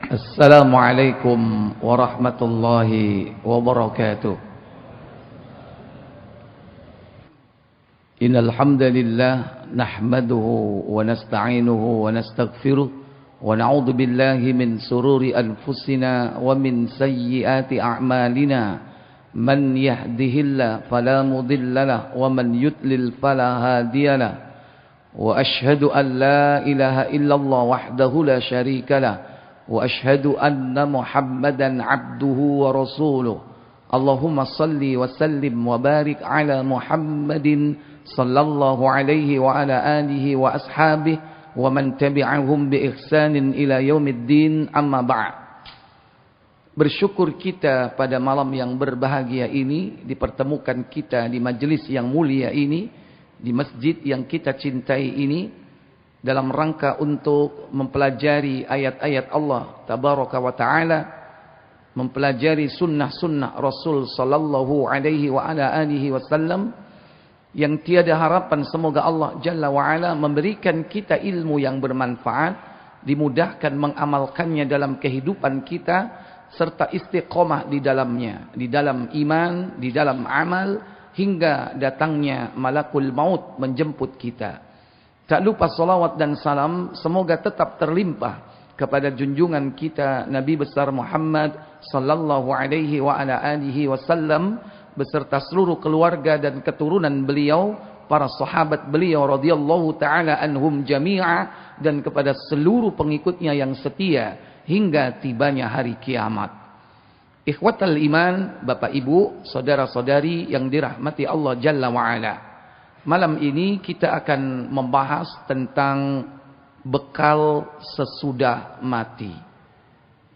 Assalamualaikum warahmatullahi wabarakatuh. Innal hamdalillah nahmaduhu wa nasta'inuhu wa nastaghfiruh wa na'udzu billahi min sururi anfusina wa min sayyiati a'malina. Man yahdihillahu fala mudhillalah wa man yudlil fala hadiyalah. Wa ashhadu an la ilaha illallah wahdahu la syarikalah. وأشهد أن محمدا عبده ورسوله اللهم صل وسلم وبارك على محمد صلى الله عليه وعلى آله وأصحابه ومن تبعهم بإحسان إلى يوم الدين أما بعد. Bersyukur kita pada malam yang berbahagia ini, dipertemukan kita di majelis yang mulia ini, di masjid yang kita cintai ini, dalam rangka untuk mempelajari ayat-ayat Allah Tabaraka wa Ta'ala, mempelajari sunnah-sunnah Rasul Sallallahu Alaihi wa ala alihi Wasallam, yang tiada harapan semoga Allah Jalla wa Ala memberikan kita ilmu yang bermanfaat, dimudahkan mengamalkannya dalam kehidupan kita, serta istiqomah di dalamnya, di dalam iman, di dalam amal, hingga datangnya malakul maut menjemput kita. Tak lupa salawat dan salam semoga tetap terlimpah kepada junjungan kita Nabi besar Muhammad sallallahu alaihi wa ala alihi wasallam beserta seluruh keluarga dan keturunan beliau, para sahabat beliau radhiyallahu taala anhum jami'a, dan kepada seluruh pengikutnya yang setia hingga tibanya hari kiamat. Ikhwatal iman, Bapak Ibu, saudara-saudari yang dirahmati Allah Jalla wa Ala. Malam ini kita akan membahas tentang bekal sesudah mati.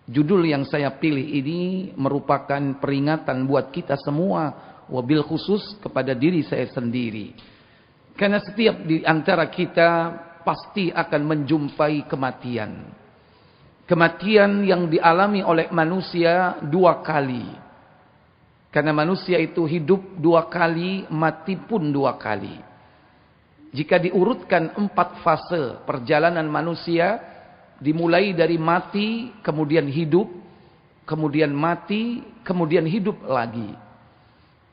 Judul yang saya pilih ini merupakan peringatan buat kita semua, wabil khusus kepada diri saya sendiri. Karena setiap di antara kita pasti akan menjumpai kematian. Kematian yang dialami oleh manusia dua kali. Karena manusia itu hidup dua kali, mati pun dua kali. Jika diurutkan 4 fase perjalanan manusia, dimulai dari mati, kemudian hidup, kemudian mati, kemudian hidup lagi.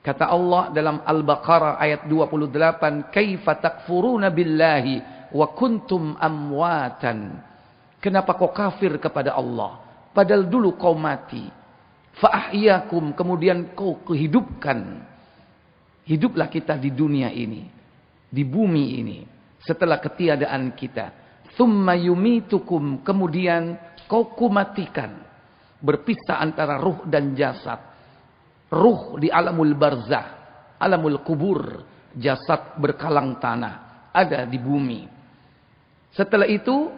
Kata Allah dalam Al-Baqarah ayat 28, "Kaifa takfuruna billahi wa kuntum amwatan." Kenapa kau kafir kepada Allah, padahal dulu kau mati? Fa'ahyakum, kemudian kau kehidupkan. Hiduplah kita di dunia ini, di bumi ini, setelah ketiadaan kita. Tsumma yumitukum, kemudian kau kumatikan. Berpisah antara ruh dan jasad. Ruh di alamul barzah, alamul kubur, jasad berkalang tanah, ada di bumi. Setelah itu,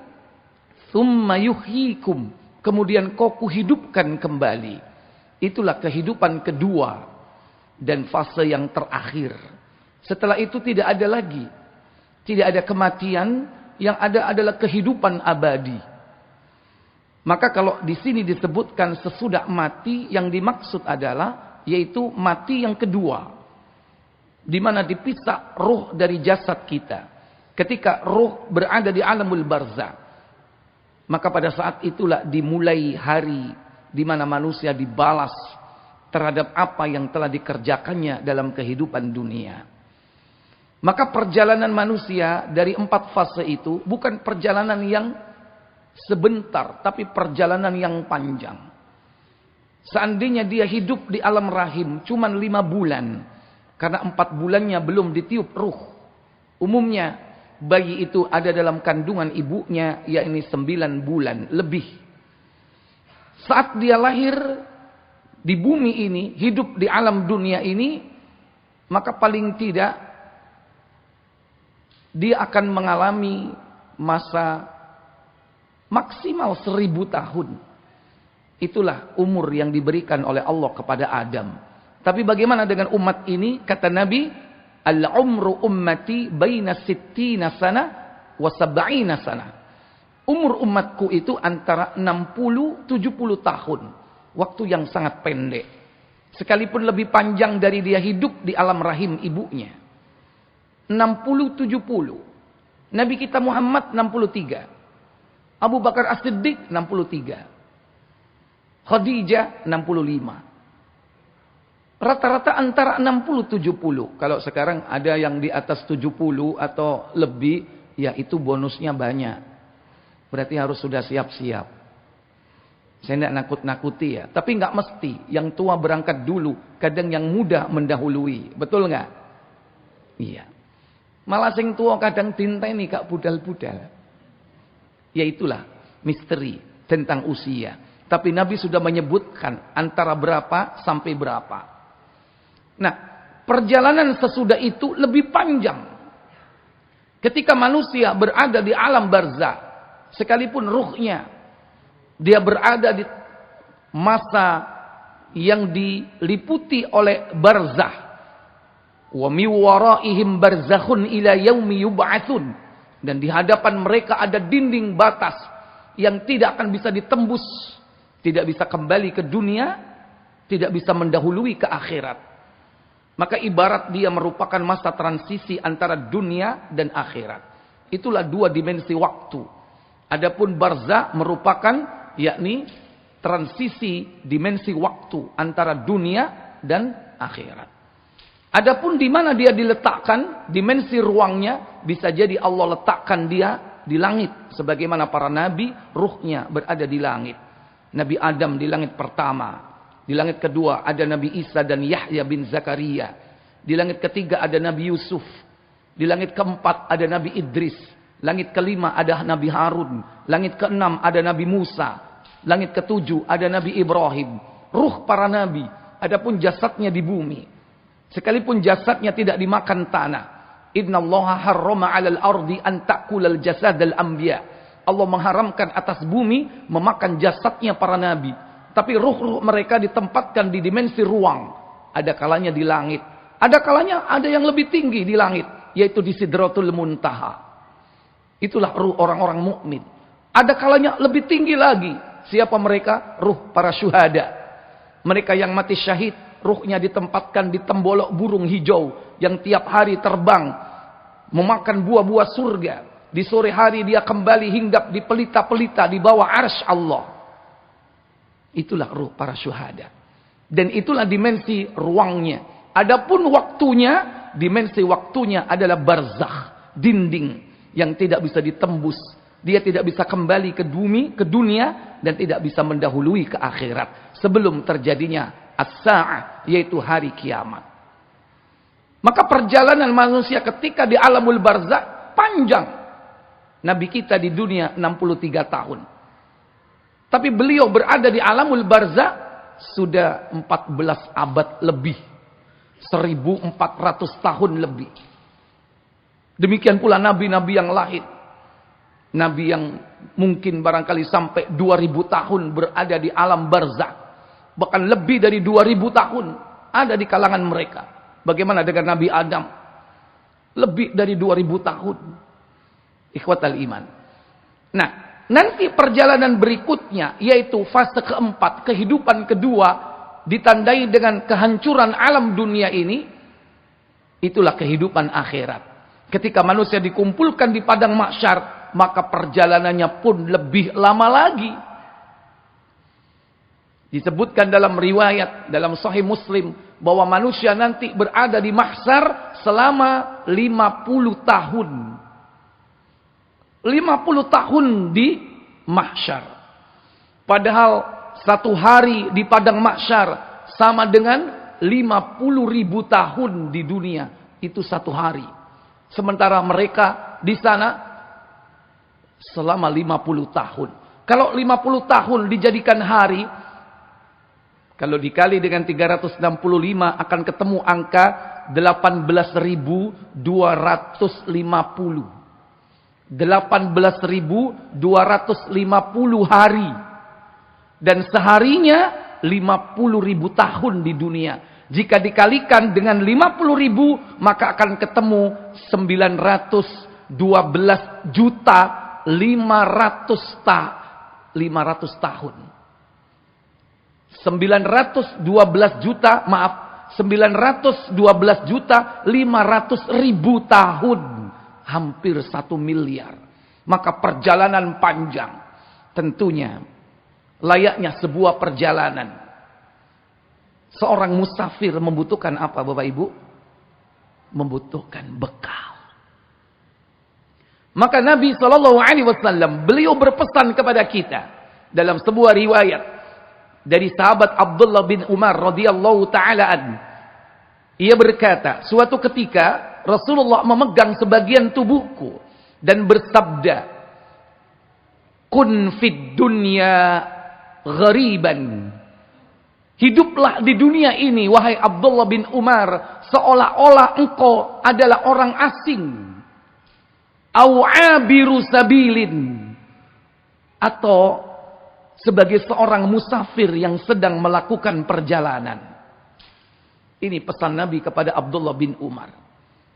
tsumma yuhyikum, kemudian kau kuhidupkan kembali. Itulah kehidupan kedua dan fase yang terakhir. Setelah itu tidak ada lagi. Tidak ada kematian, yang ada adalah kehidupan abadi. Maka kalau di sini disebutkan sesudah mati, yang dimaksud adalah yaitu mati yang kedua. Di mana dipisah ruh dari jasad kita. Ketika ruh berada di alamul barzah, maka pada saat itulah dimulai hari di mana manusia dibalas terhadap apa yang telah dikerjakannya dalam kehidupan dunia. Maka perjalanan manusia dari 4 fase itu bukan perjalanan yang sebentar, tapi perjalanan yang panjang. Seandainya dia hidup di alam rahim cuma 5 bulan, karena 4 bulannya belum ditiup ruh. Umumnya bayi itu ada dalam kandungan ibunya, yakni 9 bulan lebih. Saat dia lahir di bumi ini, hidup di alam dunia ini, maka paling tidak dia akan mengalami masa maksimal 1000 tahun. Itulah umur yang diberikan oleh Allah kepada Adam. Tapi bagaimana dengan umat ini? Kata Nabi, "Al-umru ummati baina sittina sana wa sab'ina sana." Umur umatku itu antara 60-70 tahun. Waktu yang sangat pendek. Sekalipun lebih panjang dari dia hidup di alam rahim ibunya. 60-70. Nabi kita Muhammad 63. Abu Bakar As-Siddiq 63. Khadijah 65. Rata-rata antara 60-70. Kalau sekarang ada yang di atas 70 atau lebih, ya itu bonusnya banyak. Berarti harus sudah siap-siap. Saya tidak nakut-nakuti ya. Tapi nggak mesti. Yang tua berangkat dulu. Kadang yang muda mendahului. Betul nggak? Iya. Malah sing tua kadang tinteni kak budal-budal. Ya itulah misteri tentang usia. Tapi Nabi sudah menyebutkan antara berapa sampai berapa. Nah, perjalanan sesudah itu lebih panjang. Ketika manusia berada di alam barzakh, sekalipun ruhnya, dia berada di masa yang diliputi oleh barzakh. Wa mi waraihim barzakhun ila yaumi yub'atsun. Dan di hadapan mereka ada dinding batas yang tidak akan bisa ditembus, tidak bisa kembali ke dunia, tidak bisa mendahului ke akhirat. Maka ibarat dia merupakan masa transisi antara dunia dan akhirat. Itulah dua dimensi waktu. Adapun barzakh merupakan yakni transisi dimensi waktu antara dunia dan akhirat. Adapun di mana dia diletakkan, dimensi ruangnya bisa jadi Allah letakkan dia di langit sebagaimana para nabi ruhnya berada di langit. Nabi Adam di langit pertama. Di langit kedua ada Nabi Isa dan Yahya bin Zakaria. Di langit ketiga ada Nabi Yusuf. Di langit keempat ada Nabi Idris. Langit kelima ada Nabi Harun. Langit keenam ada Nabi Musa. Langit ketujuh ada Nabi Ibrahim. Ruh para nabi. Adapun jasadnya di bumi. Sekalipun jasadnya tidak dimakan tanah. Innallaha harrama 'alal ardi an ta'kulal jasadal anbiya. Allah mengharamkan atas bumi memakan jasadnya para nabi. Tapi ruh-ruh mereka ditempatkan di dimensi ruang. Ada kalanya di langit. Ada kalanya ada yang lebih tinggi di langit. Yaitu di Sidratul Muntaha. Itulah ruh orang-orang mukmin. Ada kalanya lebih tinggi lagi. Siapa mereka? Ruh para syuhada. Mereka yang mati syahid. Ruhnya ditempatkan di tembolok burung hijau. Yang tiap hari terbang. Memakan buah-buah surga. Di sore hari dia kembali hinggap di pelita-pelita di bawah arsy Allah. Itulah ruh para syuhada. Dan itulah dimensi ruangnya. Adapun waktunya, dimensi waktunya adalah barzakh, dinding yang tidak bisa ditembus. Dia tidak bisa kembali ke bumi, ke dunia dan tidak bisa mendahului ke akhirat sebelum terjadinya as-sa'ah, yaitu hari kiamat. Maka perjalanan manusia ketika di alamul barzakh panjang. Nabi kita di dunia 63 tahun. Tapi beliau berada di alamul barzakh sudah 14 abad lebih. 1400 tahun lebih. Demikian pula nabi-nabi yang lain. Nabi yang mungkin barangkali sampai 2000 tahun berada di alam barzakh. Bahkan lebih dari 2000 tahun ada di kalangan mereka. Bagaimana dengan Nabi Adam? Lebih dari 2000 tahun. Ikhwatal iman. Nah, nanti perjalanan berikutnya, yaitu fase keempat, kehidupan kedua, ditandai dengan kehancuran alam dunia ini. Itulah kehidupan akhirat. Ketika manusia dikumpulkan di padang mahsyar, maka perjalanannya pun lebih lama lagi. Disebutkan dalam riwayat, dalam Sahih Muslim, bahwa manusia nanti berada di mahsyar selama 50 tahun. 50 tahun di mahsyar. Padahal satu hari di padang mahsyar sama dengan 50.000 tahun di dunia. Itu satu hari. Sementara mereka di sana selama 50 tahun. Kalau 50 tahun dijadikan hari, kalau dikali dengan 365 akan ketemu angka 18.250. 18.250 hari. Dan seharinya 50.000 tahun di dunia. Jika dikalikan dengan 50.000 maka akan ketemu 912 juta 500 tahun. 912 juta 500.000 tahun. Hampir 1 miliar. Maka perjalanan panjang. Tentunya layaknya sebuah perjalanan. Seorang musafir membutuhkan apa, Bapak Ibu? Membutuhkan bekal. Maka Nabi SAW beliau berpesan kepada kita dalam sebuah riwayat dari sahabat Abdullah bin Umar radhiyallahu taala an. Ia berkata, suatu ketika Rasulullah memegang sebagian tubuhku dan bersabda, "Kun fid dunya ghariban." Hiduplah di dunia ini, wahai Abdullah bin Umar, seolah-olah engkau adalah orang asing. Au abiru sabilin, atau sebagai seorang musafir yang sedang melakukan perjalanan. Ini pesan Nabi kepada Abdullah bin Umar.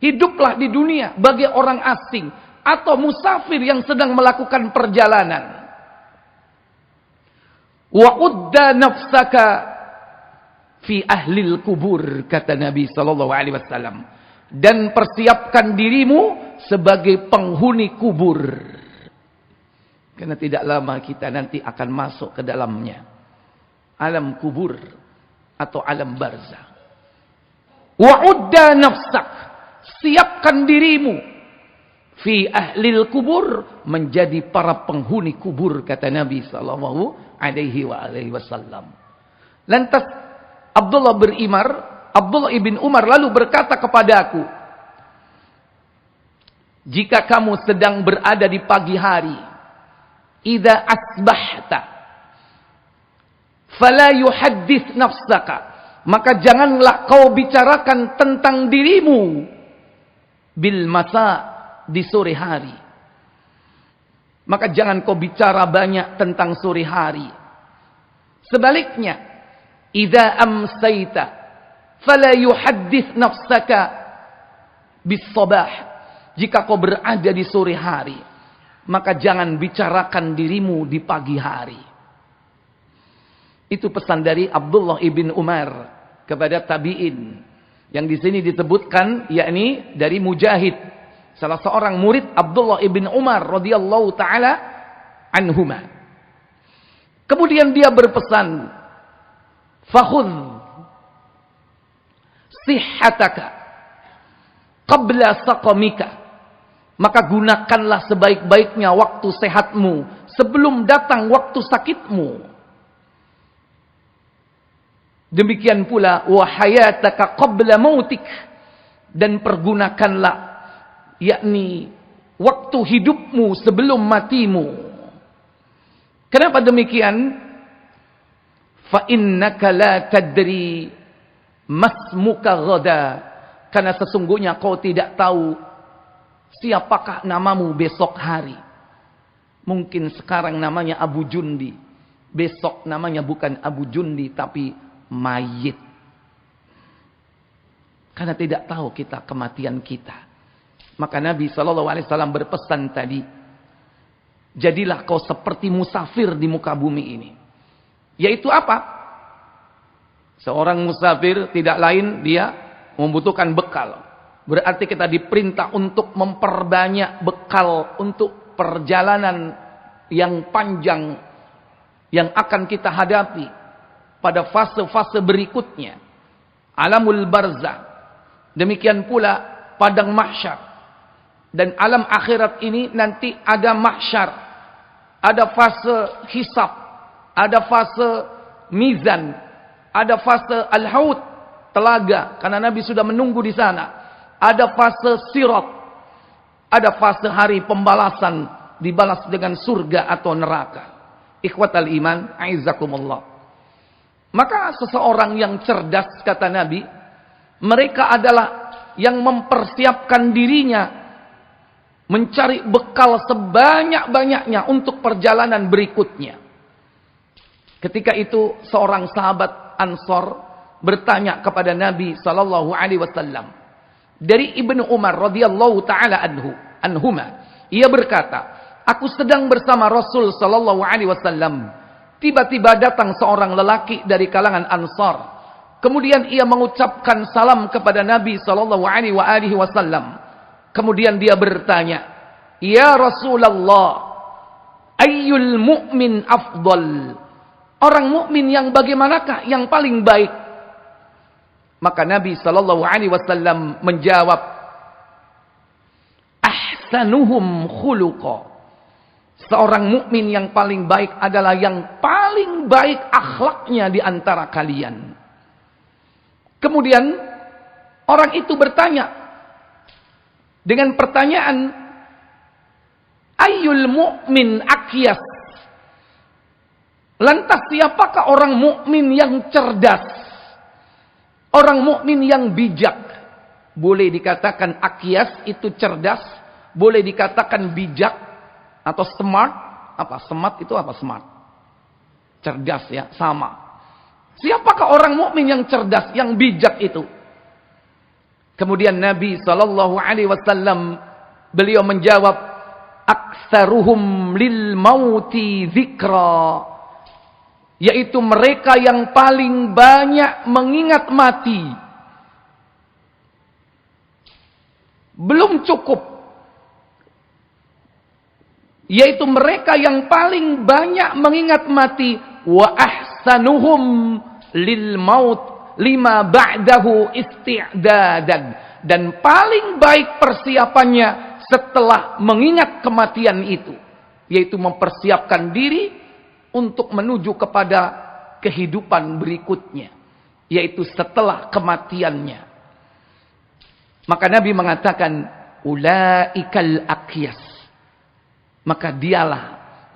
Hiduplah di dunia bagi orang asing atau musafir yang sedang melakukan perjalanan. Wa udda nafsaka fi ahlil kubur, kata Nabi SAW. Dan persiapkan dirimu sebagai penghuni kubur. Karena tidak lama kita nanti akan masuk ke dalamnya. Alam kubur atau alam barzah. Wa'udda nafsak. Siapkan dirimu. Fi ahlil kubur. Menjadi para penghuni kubur, kata Nabi SAW. Lantas Abdullah ibn Umar lalu berkata kepadaku, jika kamu sedang berada di pagi hari, idza asbahta fala yuhaddits nafsaka, maka janganlah kau bicarakan tentang dirimu bil masa, di sore hari. Maka jangan kau bicara banyak tentang sore hari. Sebaliknya, idza amsayta fala yuhaddits nafsaka bis sabah. Jika kau berada di sore hari, maka jangan bicarakan dirimu di pagi hari. Itu pesan dari Abdullah ibn Umar kepada tabi'in. Yang di sini disebutkan, yakni dari Mujahid, salah seorang murid Abdullah ibn Umar radhiyallahu taala anhuma. Kemudian dia berpesan, "Fakhudh sihhataka qabla saqamika." Maka gunakanlah sebaik-baiknya waktu sehatmu sebelum datang waktu sakitmu. Demikian pula wahayataka qabla mautik, dan pergunakanlah yakni waktu hidupmu sebelum matimu. Kenapa demikian? Fa innaka la tadri masmuka ghada, karena sesungguhnya kau tidak tahu siapakah namamu besok hari. Mungkin sekarang namanya Abu Jundi, besok namanya bukan Abu Jundi tapi mayit. Karena tidak tahu kita kematian kita. Maka Nabi SAW berpesan tadi, jadilah kau seperti musafir di muka bumi ini. Yaitu apa? Seorang musafir tidak lain dia membutuhkan bekal. Berarti kita diperintah untuk memperbanyak bekal untuk perjalanan yang panjang yang akan kita hadapi pada fase-fase berikutnya. Alamul barzah. Demikian pula padang mahsyar. Dan alam akhirat ini nanti ada mahsyar. Ada fase hisab. Ada fase mizan. Ada fase al-haud, telaga. Karena Nabi sudah menunggu di sana. Ada fase sirat. Ada fase hari pembalasan. Dibalas dengan surga atau neraka. Ikhwatal iman, aizakumullah. Maka seseorang yang cerdas, kata Nabi, mereka adalah yang mempersiapkan dirinya. Mencari bekal sebanyak-banyaknya untuk perjalanan berikutnya. Ketika itu seorang sahabat Ansor bertanya kepada Nabi SAW. Dari Ibnu Umar radhiyallahu taala anhuma, ia berkata, aku sedang bersama Rasul sallallahu alaihi wasallam. Tiba-tiba datang seorang lelaki dari kalangan Ansar. Kemudian ia mengucapkan salam kepada Nabi sallallahu alaihi wasallam. Kemudian dia bertanya, "Ya Rasulullah, ayyul mu'min afdal?" Orang mukmin yang bagaimanakah yang paling baik? Maka Nabi sallallahu alaihi wasallam menjawab, ahsanuhum khuluqa. Seorang mukmin yang paling baik adalah yang paling baik akhlaknya di antara kalian. Kemudian orang itu bertanya dengan pertanyaan, ayyul mu'min akyas? Lantas siapakah orang mukmin yang cerdas? Orang mukmin yang bijak. Boleh dikatakan akyas itu cerdas, boleh dikatakan bijak atau smart. Apa smart itu apa smart? Cerdas ya, sama. Siapakah orang mukmin yang cerdas, yang bijak itu? Kemudian Nabi sallallahu alaihi wasallam beliau menjawab, aktsaruhum lil mauti dzikra, yaitu mereka yang paling banyak mengingat mati. Belum cukup, yaitu mereka yang paling banyak mengingat mati. Wa ahsanuhum lil maut lima ba'dahu isti'dadan, dan paling baik persiapannya setelah mengingat kematian itu, yaitu mempersiapkan diri untuk menuju kepada kehidupan berikutnya, yaitu setelah kematiannya. Maka Nabi mengatakan, ulaikal akyas. Maka dialah,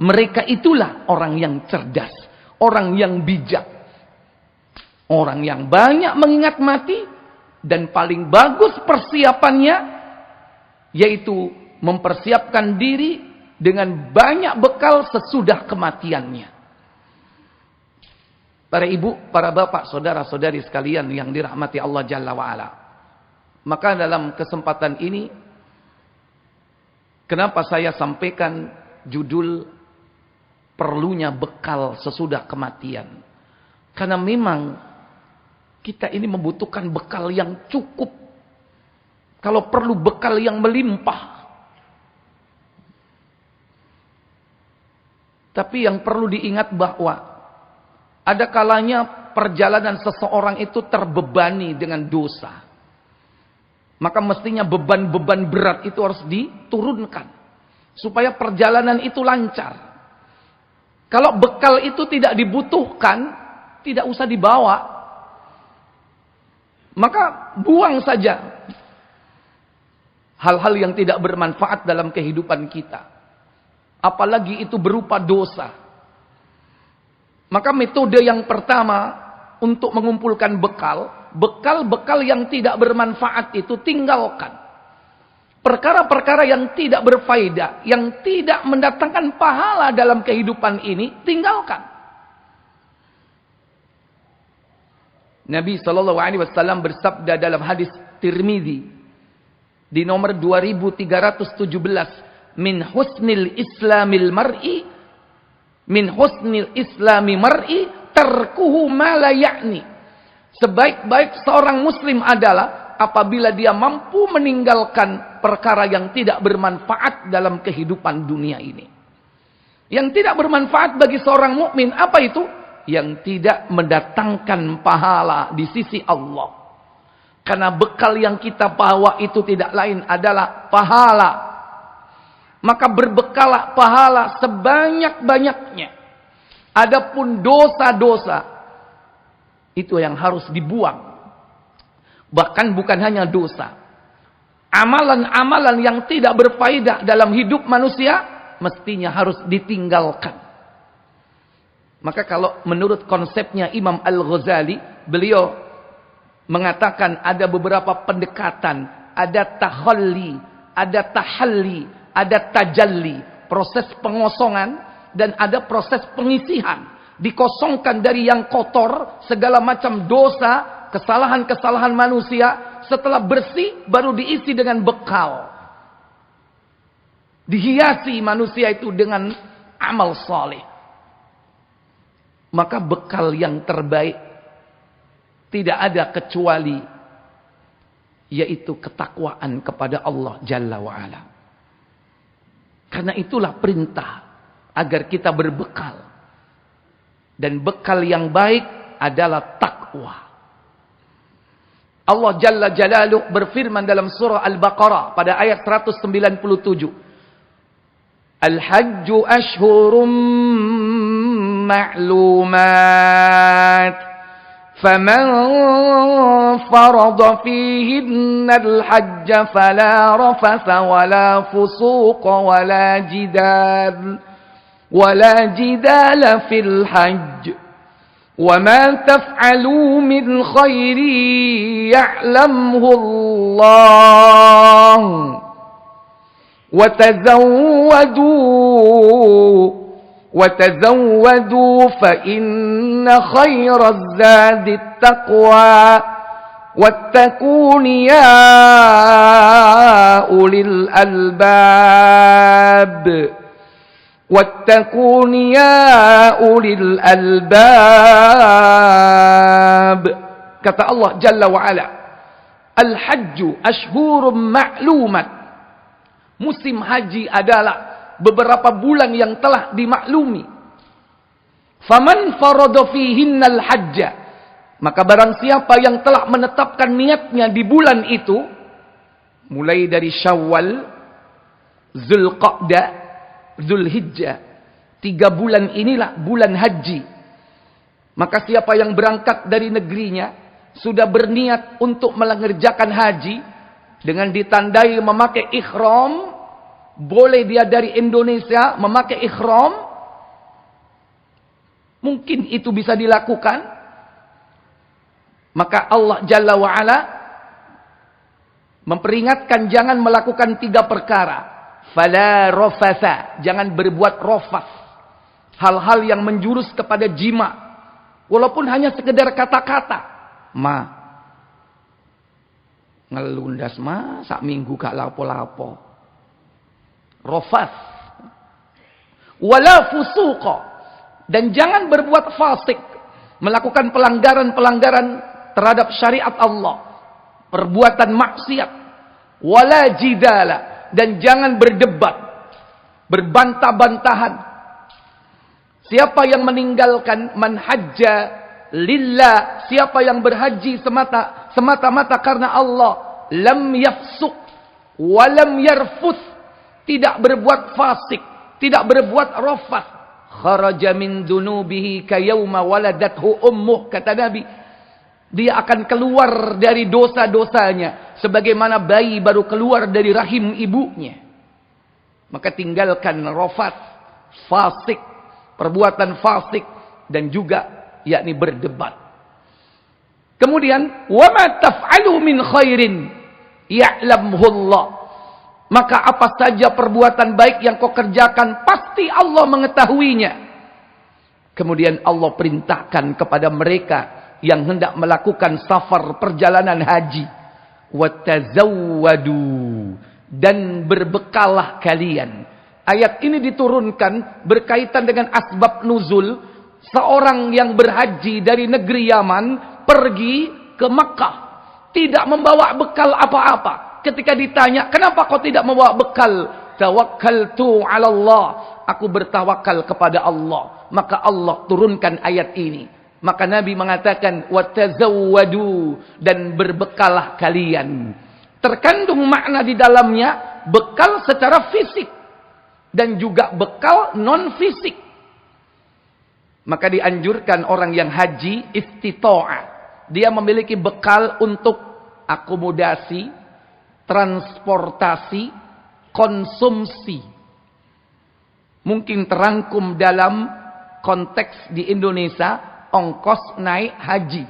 mereka itulah orang yang cerdas, orang yang bijak, orang yang banyak mengingat mati, dan paling bagus persiapannya, yaitu mempersiapkan diri dengan banyak bekal sesudah kematiannya. Para ibu, para bapak, saudara-saudari sekalian yang dirahmati Allah Jalla wa'ala. Maka dalam kesempatan ini, kenapa saya sampaikan judul perlunya bekal sesudah kematian? Karena memang kita ini membutuhkan bekal yang cukup. Kalau perlu bekal yang melimpah. Tapi yang perlu diingat bahwa ada kalanya perjalanan seseorang itu terbebani dengan dosa. Maka mestinya beban-beban berat itu harus diturunkan. Supaya perjalanan itu lancar. Kalau bekal itu tidak dibutuhkan, tidak usah dibawa. Maka buang saja hal-hal yang tidak bermanfaat dalam kehidupan kita. Apalagi itu berupa dosa. Maka metode yang pertama untuk mengumpulkan bekal, bekal-bekal yang tidak bermanfaat itu tinggalkan. Perkara-perkara yang tidak berfaedah, yang tidak mendatangkan pahala dalam kehidupan ini, tinggalkan. Nabi SAW bersabda dalam hadis Tirmidzi di nomor 2317, min husnil islamil mar'i, min husnil islami mar'i tarkuhu ma la ya'ni. Sebaik-baik seorang muslim adalah apabila dia mampu meninggalkan perkara yang tidak bermanfaat dalam kehidupan dunia ini. Yang tidak bermanfaat bagi seorang mukmin apa itu? Yang tidak mendatangkan pahala di sisi Allah. Karena bekal yang kita bawa itu tidak lain adalah pahala. Maka berbekalah pahala sebanyak-banyaknya. Adapun dosa-dosa itu yang harus dibuang. Bahkan bukan hanya dosa. Amalan-amalan yang tidak berfaedah dalam hidup manusia mestinya harus ditinggalkan. Maka kalau menurut konsepnya Imam Al-Ghazali, beliau mengatakan ada beberapa pendekatan. Ada takhalli, ada tahalli, ada tajalli. Proses pengosongan dan ada proses pengisihan. Dikosongkan dari yang kotor, segala macam dosa, kesalahan-kesalahan manusia. Setelah bersih, baru diisi dengan bekal. Dihiasi manusia itu dengan amal saleh. Maka bekal yang terbaik tidak ada kecuali yaitu ketakwaan kepada Allah Jalla wa'ala. Karena itulah perintah agar kita berbekal. Dan bekal yang baik adalah takwa. Allah Jalla Jalaluh berfirman dalam surah Al-Baqarah pada ayat 197. Al-Hajju ashhurum ma'lumat. فَمَنْ فَرَضَ فِيهِنَّ الْحَجَّ فَلَا رَفَثَ وَلَا فُسُوقَ وَلَا جِدَالَ فِي الْحَجِّ وَمَا تَفْعَلُوا مِنْ خَيْرٍ يَعْلَمْهُ اللَّهُ وَتَزَوَّدُوا فَإِنَّ خَيْرَ الزَّادِ التَّقْوَى وَاتَّقُونِ يَا أُولِي الْأَلْبَابِ وَاتَّقُونِ يَا أُولِي الْأَلْبَابِ. Kata Allah Jalla wa'ala, Al-Hajju ashhurum ma'lumat. Musim haji adalah beberapa bulan yang telah dimaklumi. Faman farada fihinnal hajja, maka barang siapa yang telah menetapkan niatnya di bulan itu, mulai dari Syawal, Zulqa'dah, Zulhijjah, 3 bulan inilah bulan haji. Maka siapa yang berangkat dari negerinya sudah berniat untuk mengerjakan haji dengan ditandai memakai ihram, boleh dia dari Indonesia memakai ihram, mungkin itu bisa dilakukan. Maka Allah Jalla wa'ala memperingatkan jangan melakukan 3 perkara. Fala rafasa, jangan berbuat rafas, hal-hal yang menjurus kepada jima, walaupun hanya sekedar kata-kata. Ngelundas sak minggu gak lapo-lapo. Rafas. Wala fusuqa, dan jangan berbuat fasik, melakukan pelanggaran-pelanggaran terhadap syariat Allah, perbuatan maksiat. Wala jidala, dan jangan berdebat, berbantah-bantahan. Siapa yang meninggalkan man hajja lillah, siapa yang berhaji semata-mata karena Allah, lam yafsuq wa lam yarfuth, tidak berbuat fasik, tidak berbuat rafas, kharaja min dunubihi kayauma waladathu ummuh, kata Nabi, dia akan keluar dari dosa-dosanya sebagaimana bayi baru keluar dari rahim ibunya. Maka tinggalkan rafas, fasik, perbuatan fasik, dan juga yakni berdebat. Kemudian wa ma taf'alu min khairin ya'lamhu Allah, maka apa saja perbuatan baik yang kau kerjakan pasti Allah mengetahuinya. Kemudian Allah perintahkan kepada mereka yang hendak melakukan safar perjalanan haji, watazawwadu, dan berbekallah kalian. Ayat ini diturunkan berkaitan dengan asbab nuzul. Seorang yang berhaji dari negeri Yaman pergi ke Makkah, tidak membawa bekal apa-apa. Ketika ditanya, kenapa kau tidak membawa bekal? Tawakkaltu 'ala Allah, aku bertawakal kepada Allah. Maka Allah turunkan ayat ini. Maka Nabi mengatakan watazawwadu, dan berbekalah kalian. Terkandung makna di dalamnya bekal secara fisik dan juga bekal non fisik. Maka dianjurkan orang yang haji istita'ah, dia memiliki bekal untuk akomodasi, transportasi, konsumsi. Mungkin terangkum dalam konteks di Indonesia, ongkos naik haji.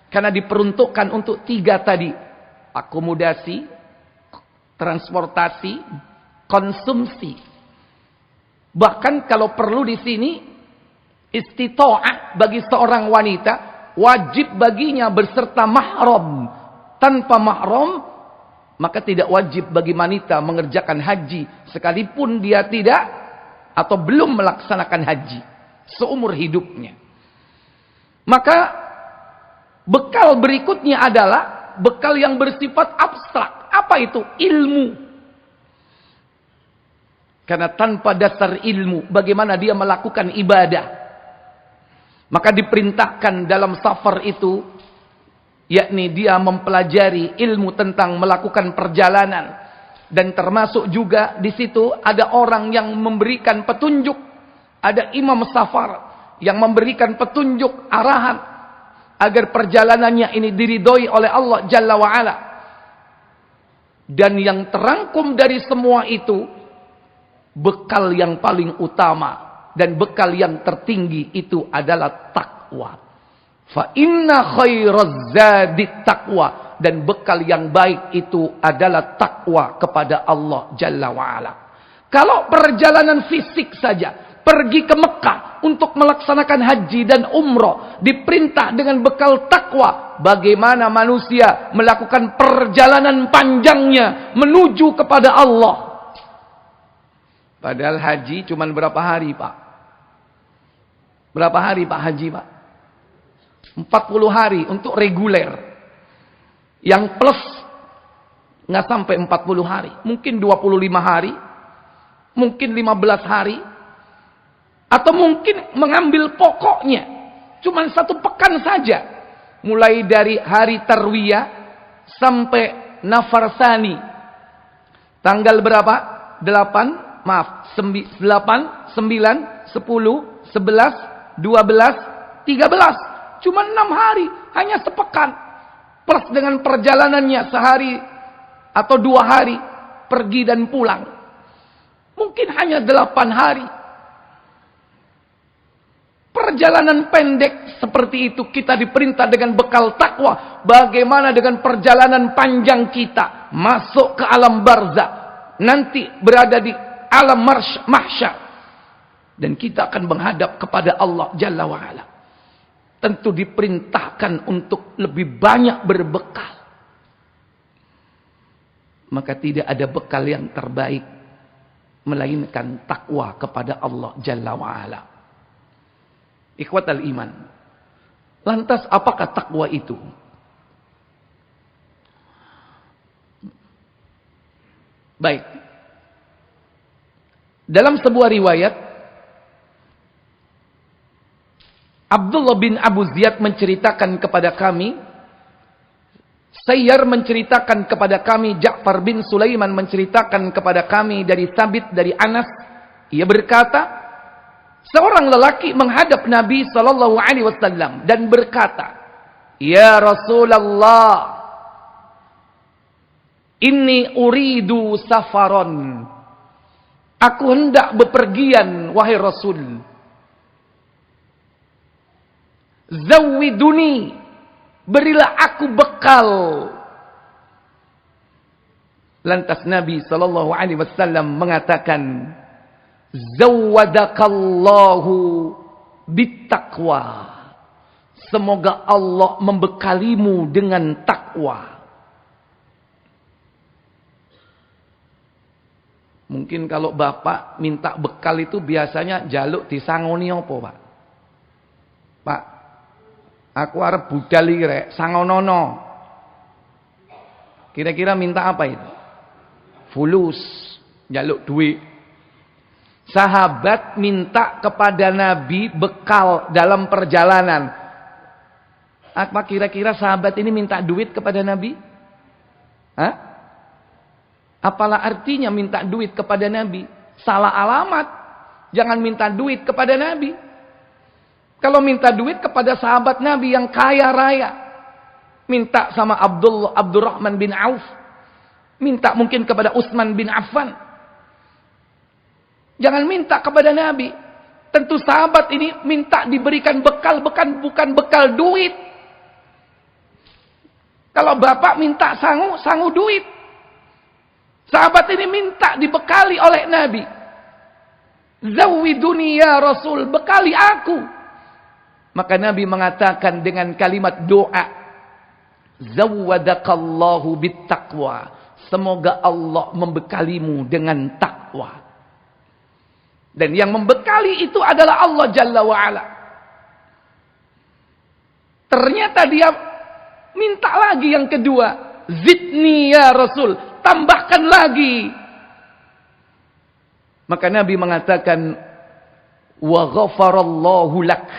Karena diperuntukkan untuk 3 tadi. Akomodasi, transportasi, konsumsi. Bahkan kalau perlu di sini, istita'ah bagi seorang wanita, wajib baginya berserta mahram. Tanpa mahram, maka tidak wajib bagi wanita mengerjakan haji, sekalipun dia tidak atau belum melaksanakan haji seumur hidupnya. Maka bekal berikutnya adalah bekal yang bersifat abstrak. Apa itu? Ilmu. Karena tanpa dasar ilmu, bagaimana dia melakukan ibadah? Maka diperintahkan dalam safar itu, yakni dia mempelajari ilmu tentang melakukan perjalanan. Dan termasuk juga di situ ada orang yang memberikan petunjuk. Ada imam safar yang memberikan petunjuk arahan agar perjalanannya ini diridhoi oleh Allah Jalla wa'ala. Dan yang terangkum dari semua itu, bekal yang paling utama dan bekal yang tertinggi itu adalah takwa. Fa inna khairaz zadi taqwa, dan bekal yang baik itu adalah takwa kepada Allah Jalla wa'ala. Kalau perjalanan fisik saja, pergi ke Mekah untuk melaksanakan haji dan umroh, diperintah dengan bekal takwa, bagaimana manusia melakukan perjalanan panjangnya menuju kepada Allah? Padahal haji cuma berapa hari, Pak? Berapa hari Pak haji, Pak? 40 hari untuk reguler. Yang plus nggak sampai 40 hari. Mungkin 25 hari. Mungkin 15 hari. Atau mungkin mengambil pokoknya. Cuma 1 pekan saja. Mulai dari hari Tarwiyah sampai Nafar Tsani. Tanggal berapa? 8, 9, 10, 11, 12, 13. Cuma 6 hari, hanya sepekan. Plus dengan perjalanannya sehari atau 2 hari, pergi dan pulang. Mungkin hanya 8 hari. Perjalanan pendek seperti itu kita diperintah dengan bekal takwa. Bagaimana dengan perjalanan panjang kita masuk ke alam barzakh, nanti berada di alam mahsyar, dan kita akan menghadap kepada Allah Jalla wa'ala. Tentu diperintahkan untuk lebih banyak berbekal. Maka tidak ada bekal yang terbaik melainkan takwa kepada Allah Jalla wa'ala. Ikhwatal iman. Lantas apakah takwa itu? Baik. Dalam sebuah riwayat, Abdullah bin Abu Ziyad menceritakan kepada kami, Sayyar menceritakan kepada kami, Ja'far bin Sulaiman menceritakan kepada kami dari Sabit, dari Anas. Ia berkata, seorang lelaki menghadap Nabi SAW dan berkata, "Ya Rasulullah, inni uridu safaron." Aku hendak bepergian, wahai Rasul. Zawiduni, berilah aku bekal. Lantas Nabi SAW mengatakan, zawadakallahu bittaqwa. Semoga Allah membekalimu dengan takwa. Mungkin kalau bapak minta bekal itu biasanya jaluk disangoni apa, Pak? Pak, aku arep budal iki rek, sangonono. Kira-kira minta apa itu? Fulus, jaluk duit. Sahabat minta kepada Nabi bekal dalam perjalanan. Apa kira-kira sahabat ini minta duit kepada Nabi? Hah? Apalah artinya minta duit kepada Nabi? Salah alamat. Jangan minta duit kepada Nabi. Kalau minta duit kepada sahabat Nabi yang kaya raya, minta sama Abdurrahman bin Auf, minta mungkin kepada Utsman bin Affan. Jangan minta kepada Nabi. Tentu sahabat ini minta diberikan bekal, bukan bekal duit. Kalau bapak minta sangu duit. Sahabat ini minta dibekali oleh Nabi. Zawiduni ya Rasul, bekali aku. Maka Nabi mengatakan dengan kalimat doa, zawadakallahu bittaqwa. Semoga Allah membekalimu dengan takwa. Dan yang membekali itu adalah Allah Jalla wa'ala. Ternyata dia minta lagi yang kedua. Zidni ya Rasul, tambahkan lagi. Maka Nabi mengatakan, wa ghafarallahu lak.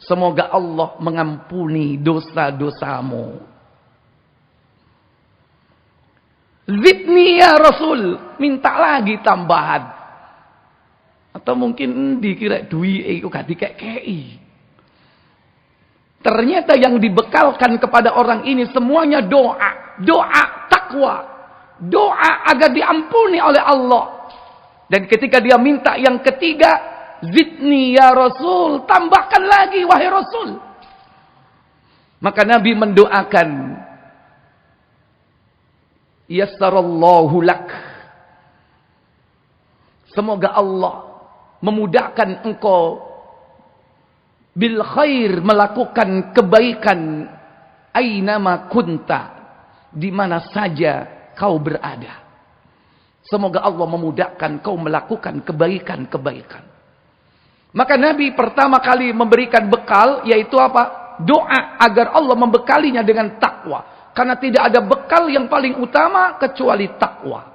Semoga Allah mengampuni dosa-dosamu. Zidni ya Rasul, minta lagi tambahan. Atau mungkin dikira duit itu gak dikei. Ternyata yang dibekalkan kepada orang ini semuanya doa. Doa takwa. Doa agar diampuni oleh Allah. Dan ketika dia minta yang ketiga, zidni ya Rasul, tambahkan lagi wahai Rasul. Maka Nabi mendoakan, yassarallahu lak. Semoga Allah memudahkan engkau bil khair, melakukan kebaikan ainama kunta, di mana saja kau berada. Semoga Allah memudahkan kau melakukan kebaikan-kebaikan. Maka Nabi pertama kali memberikan bekal, yaitu apa? Doa agar Allah membekalinya dengan takwa. Karena tidak ada bekal yang paling utama kecuali takwa.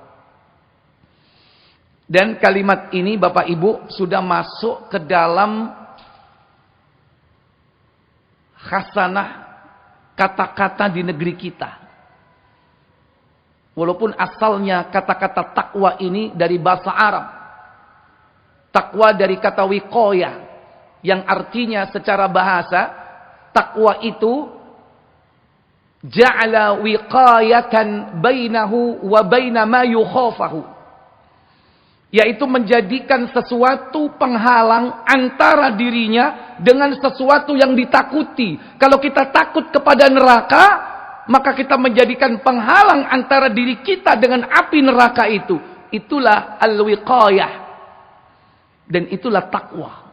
Dan kalimat ini Bapak Ibu sudah masuk ke dalam khasanah kata-kata di negeri kita. Walaupun asalnya kata-kata takwa ini dari bahasa Arab. Takwa dari kata wiqayah, yang artinya secara bahasa takwa itu ja'ala wiqayatan bainahu wa baina ma yukhafahu, yaitu menjadikan sesuatu penghalang antara dirinya dengan sesuatu yang ditakuti. Kalau kita takut kepada neraka, maka kita menjadikan penghalang antara diri kita dengan api neraka itu. Itulah al-wiqayah. Dan itulah takwa.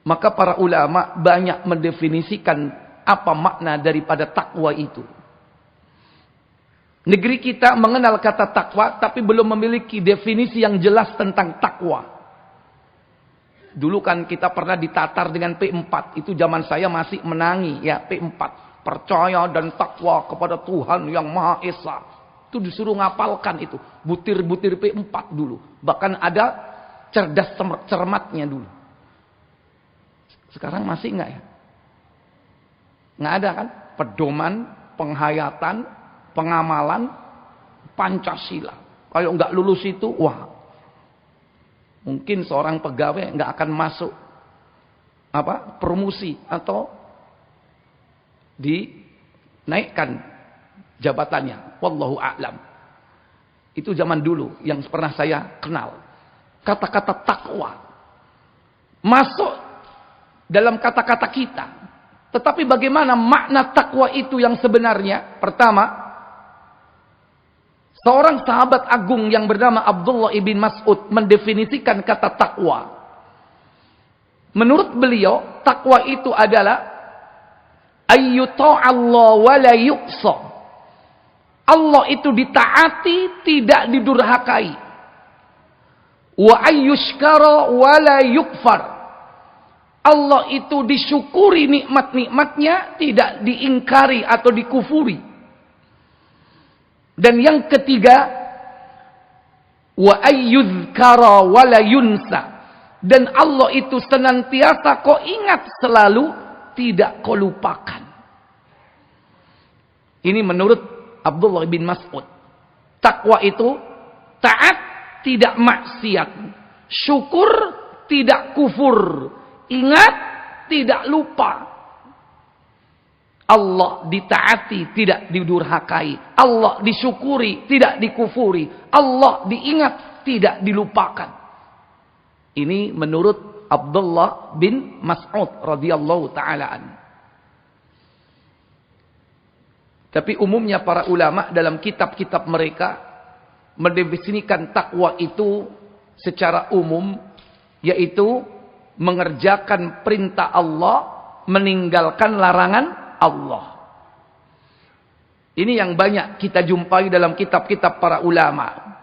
Maka para ulama banyak mendefinisikan apa makna daripada takwa itu. Negeri kita mengenal kata takwa, tapi belum memiliki definisi yang jelas tentang takwa. Dulu kan kita pernah ditatar dengan P4. Itu zaman saya masih menangi ya, P4. Percaya dan takwa kepada Tuhan yang Maha Esa. Itu disuruh ngapalkan itu. Butir-butir P4 dulu. Bahkan ada cerdas cermatnya dulu. Sekarang masih enggak ya? Enggak ada kan? Pedoman, penghayatan, pengamalan, Pancasila. Kalau enggak lulus itu, wah. Mungkin seorang pegawai enggak akan masuk promosi atau dinaikkan jabatannya. Wallahu a'lam. Itu zaman dulu yang pernah saya kenal. Kata-kata takwa masuk dalam kata-kata kita. Tetapi bagaimana makna takwa itu yang sebenarnya? Pertama, seorang sahabat agung yang bernama Abdullah ibn Mas'ud mendefinisikan kata takwa. Menurut beliau, takwa itu adalah ayyuta'allah wa la yuqsa. Allah itu ditaati, tidak didurhakai. Wa ayyushkara wa la yukfar. Allah itu disyukuri nikmat-nikmatnya, tidak diingkari atau dikufuri. Dan yang ketiga, wa ayyuzkara wa la yunsa. Dan Allah itu senantiasa kau ingat selalu, tidak kau lupakan. Ini menurut Abdullah bin Mas'ud. Takwa itu taat, tidak maksiat. Syukur, tidak kufur. Ingat, tidak lupa. Allah ditaati, tidak didurhakai. Allah disyukuri, tidak dikufuri. Allah diingat, tidak dilupakan. Ini menurut Abdullah bin Mas'ud radhiyallahu ta'ala an. Tapi umumnya para ulama dalam kitab-kitab mereka mendefinisikan takwa itu secara umum, yaitu mengerjakan perintah Allah, meninggalkan larangan Allah. Ini yang banyak kita jumpai dalam kitab-kitab para ulama.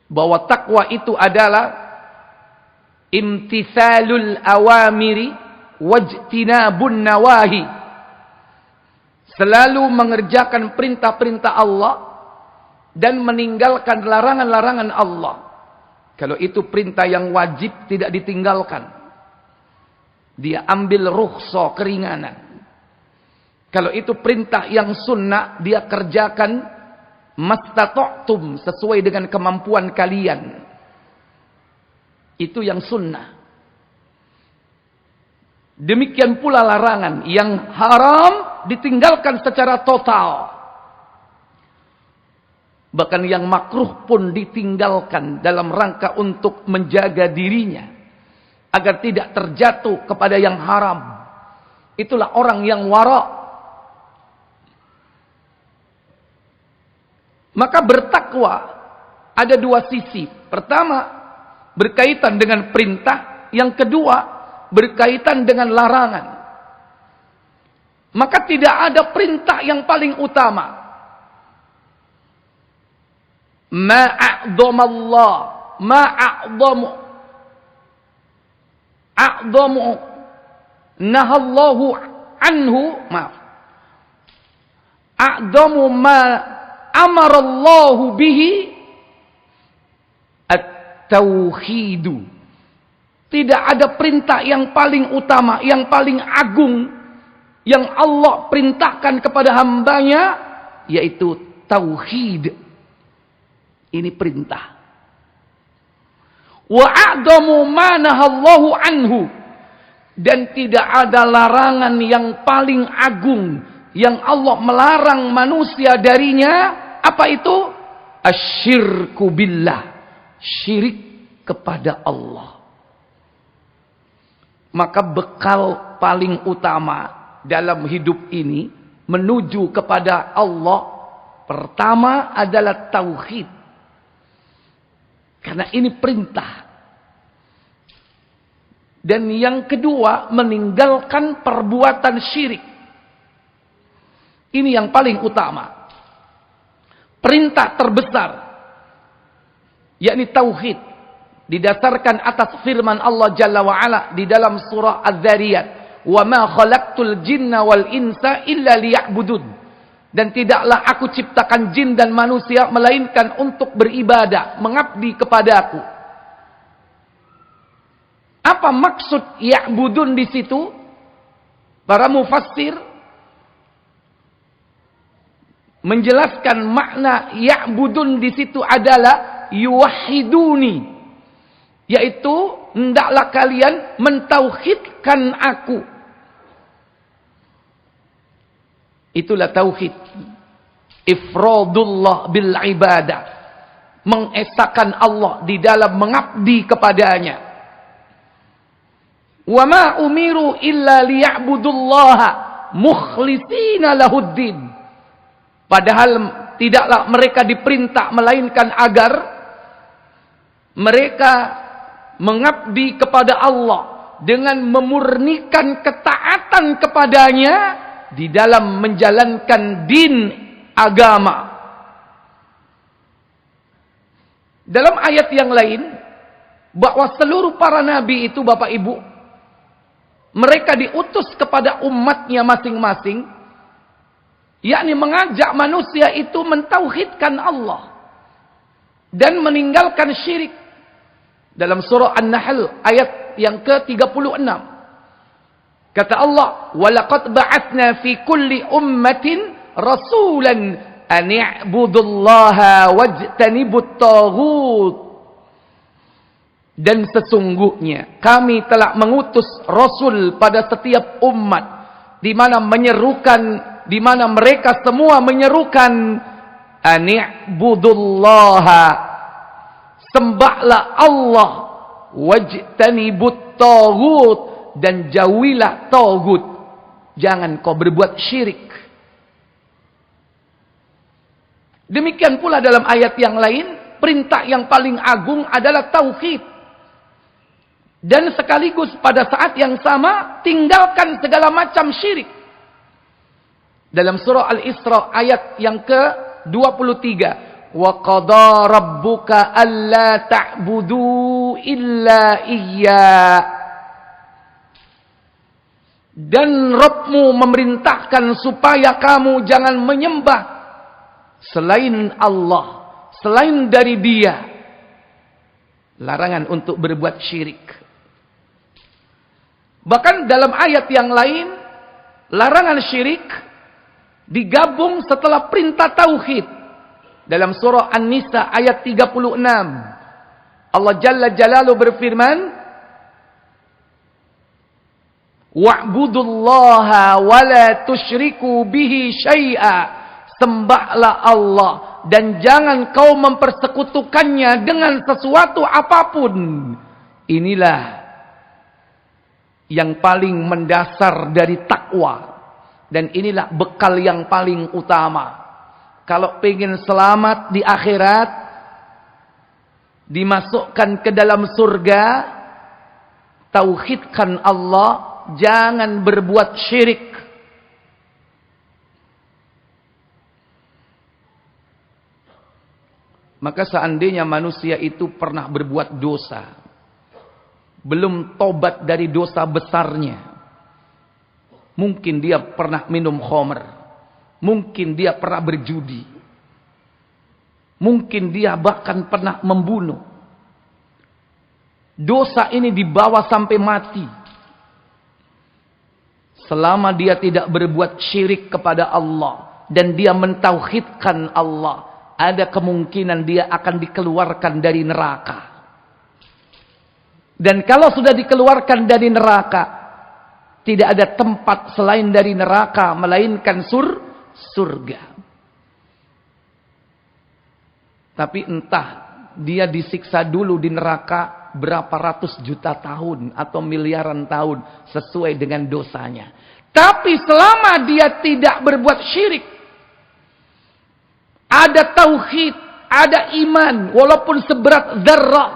Bahwa takwa itu adalah imtithalul awamiri wajtinabun nawahi. Selalu mengerjakan perintah-perintah Allah dan meninggalkan larangan-larangan Allah. Kalau itu perintah yang wajib tidak ditinggalkan. Dia ambil rukhsah, keringanan. Kalau itu perintah yang sunnah, dia kerjakan mastata'tum, sesuai dengan kemampuan kalian. Itu yang sunnah. Demikian pula larangan yang haram ditinggalkan secara total. Bahkan yang makruh pun ditinggalkan dalam rangka untuk menjaga dirinya agar tidak terjatuh kepada yang haram. Itulah orang yang wara'. Maka bertakwa ada dua sisi. Pertama, berkaitan dengan perintah. Yang kedua, berkaitan dengan larangan. Maka tidak ada perintah yang paling utama. Ma'a'dhamallah, a'dhamu nahallahu anhu, a'dhamu ma amarallahu bihi at-tauhidu. Tidak ada perintah yang paling utama, yang paling agung, yang Allah perintahkan kepada hambanya, yaitu tauhid. Ini perintah. Wa a'damu ma nahallahu anhu. Dan tidak ada larangan yang paling agung yang Allah melarang manusia darinya. Apa itu? Asyirku billah. Syirik kepada Allah. Maka bekal paling utama dalam hidup ini menuju kepada Allah, pertama adalah tauhid. Karena ini perintah. Dan yang kedua, meninggalkan perbuatan syirik. Ini yang paling utama. Perintah terbesar, yakni tauhid, didasarkan atas firman Allah Jalla wa'ala di dalam surah Az-Zariyat. Wa ma khalaqtul jinna wal insa illa liya'budun. Dan tidaklah aku ciptakan jin dan manusia melainkan untuk beribadah, mengabdi kepadaku. Apa maksud ya'budun di situ? Para mufassir menjelaskan makna ya'budun di situ adalah yuwahhiduni, yaitu hendaklah kalian mentauhidkan aku. Itulah tauhid. Ifradullah bil ibadah. Mengesahkan Allah di dalam mengabdi kepadanya. Wa ma umiru illa liya'budullaha mukhlishina lahuddin. Padahal tidaklah mereka diperintah melainkan agar mereka mengabdi kepada Allah dengan memurnikan ketaatan kepadanya di dalam menjalankan din agama. Dalam ayat yang lain, bahwa seluruh para nabi itu, Bapak Ibu, mereka diutus kepada umatnya masing-masing, yakni mengajak manusia itu mentauhidkan Allah dan meninggalkan syirik. Dalam surah An-Nahl ayat yang ke-36. Kata Allah, "Walaqad ba'atsna fi kulli ummatin rasulan an i'budullaha wajtanibut taghut." Dan sesungguhnya kami telah mengutus rasul pada setiap umat di mana mereka semua menyerukan an i'budullaha, sembahlah Allah, wajtanibut taghut, dan jauhilah tagut. Jangan kau berbuat syirik. Demikian pula dalam ayat yang lain, perintah yang paling agung adalah tauhid. Dan sekaligus pada saat yang sama, tinggalkan segala macam syirik. Dalam surah Al-Isra ayat yang ke-23. Wa qada rabbuka alla ta'budu illa iyyah. Dan Rabbmu memerintahkan supaya kamu jangan menyembah selain Allah, selain dari Dia. Larangan untuk berbuat syirik. Bahkan dalam ayat yang lain, larangan syirik digabung setelah perintah tauhid. Dalam surah An-Nisa ayat 36. Allah Jalla Jalaluhu berfirman, wa'budullaha wa la tusyriku bihi syai'a. Sembahlah Allah dan jangan kau mempersekutukannya dengan sesuatu apapun. Inilah yang paling mendasar dari takwa. Dan inilah bekal yang paling utama. Kalau pengen selamat di akhirat, dimasukkan ke dalam surga, tauhidkan Allah, jangan berbuat syirik. Maka seandainya manusia itu pernah berbuat dosa, belum tobat dari dosa besarnya, mungkin dia pernah minum khamr, mungkin dia pernah berjudi, mungkin dia bahkan pernah membunuh. Dosa ini dibawa sampai mati. Selama dia tidak berbuat syirik kepada Allah dan dia mentauhidkan Allah, ada kemungkinan dia akan dikeluarkan dari neraka. Dan kalau sudah dikeluarkan dari neraka, tidak ada tempat selain dari neraka melainkan surga. Tapi entah dia disiksa dulu di neraka berapa ratus juta tahun atau miliaran tahun sesuai dengan dosanya. Tapi selama dia tidak berbuat syirik, ada tauhid, ada iman, walaupun seberat dzarrah,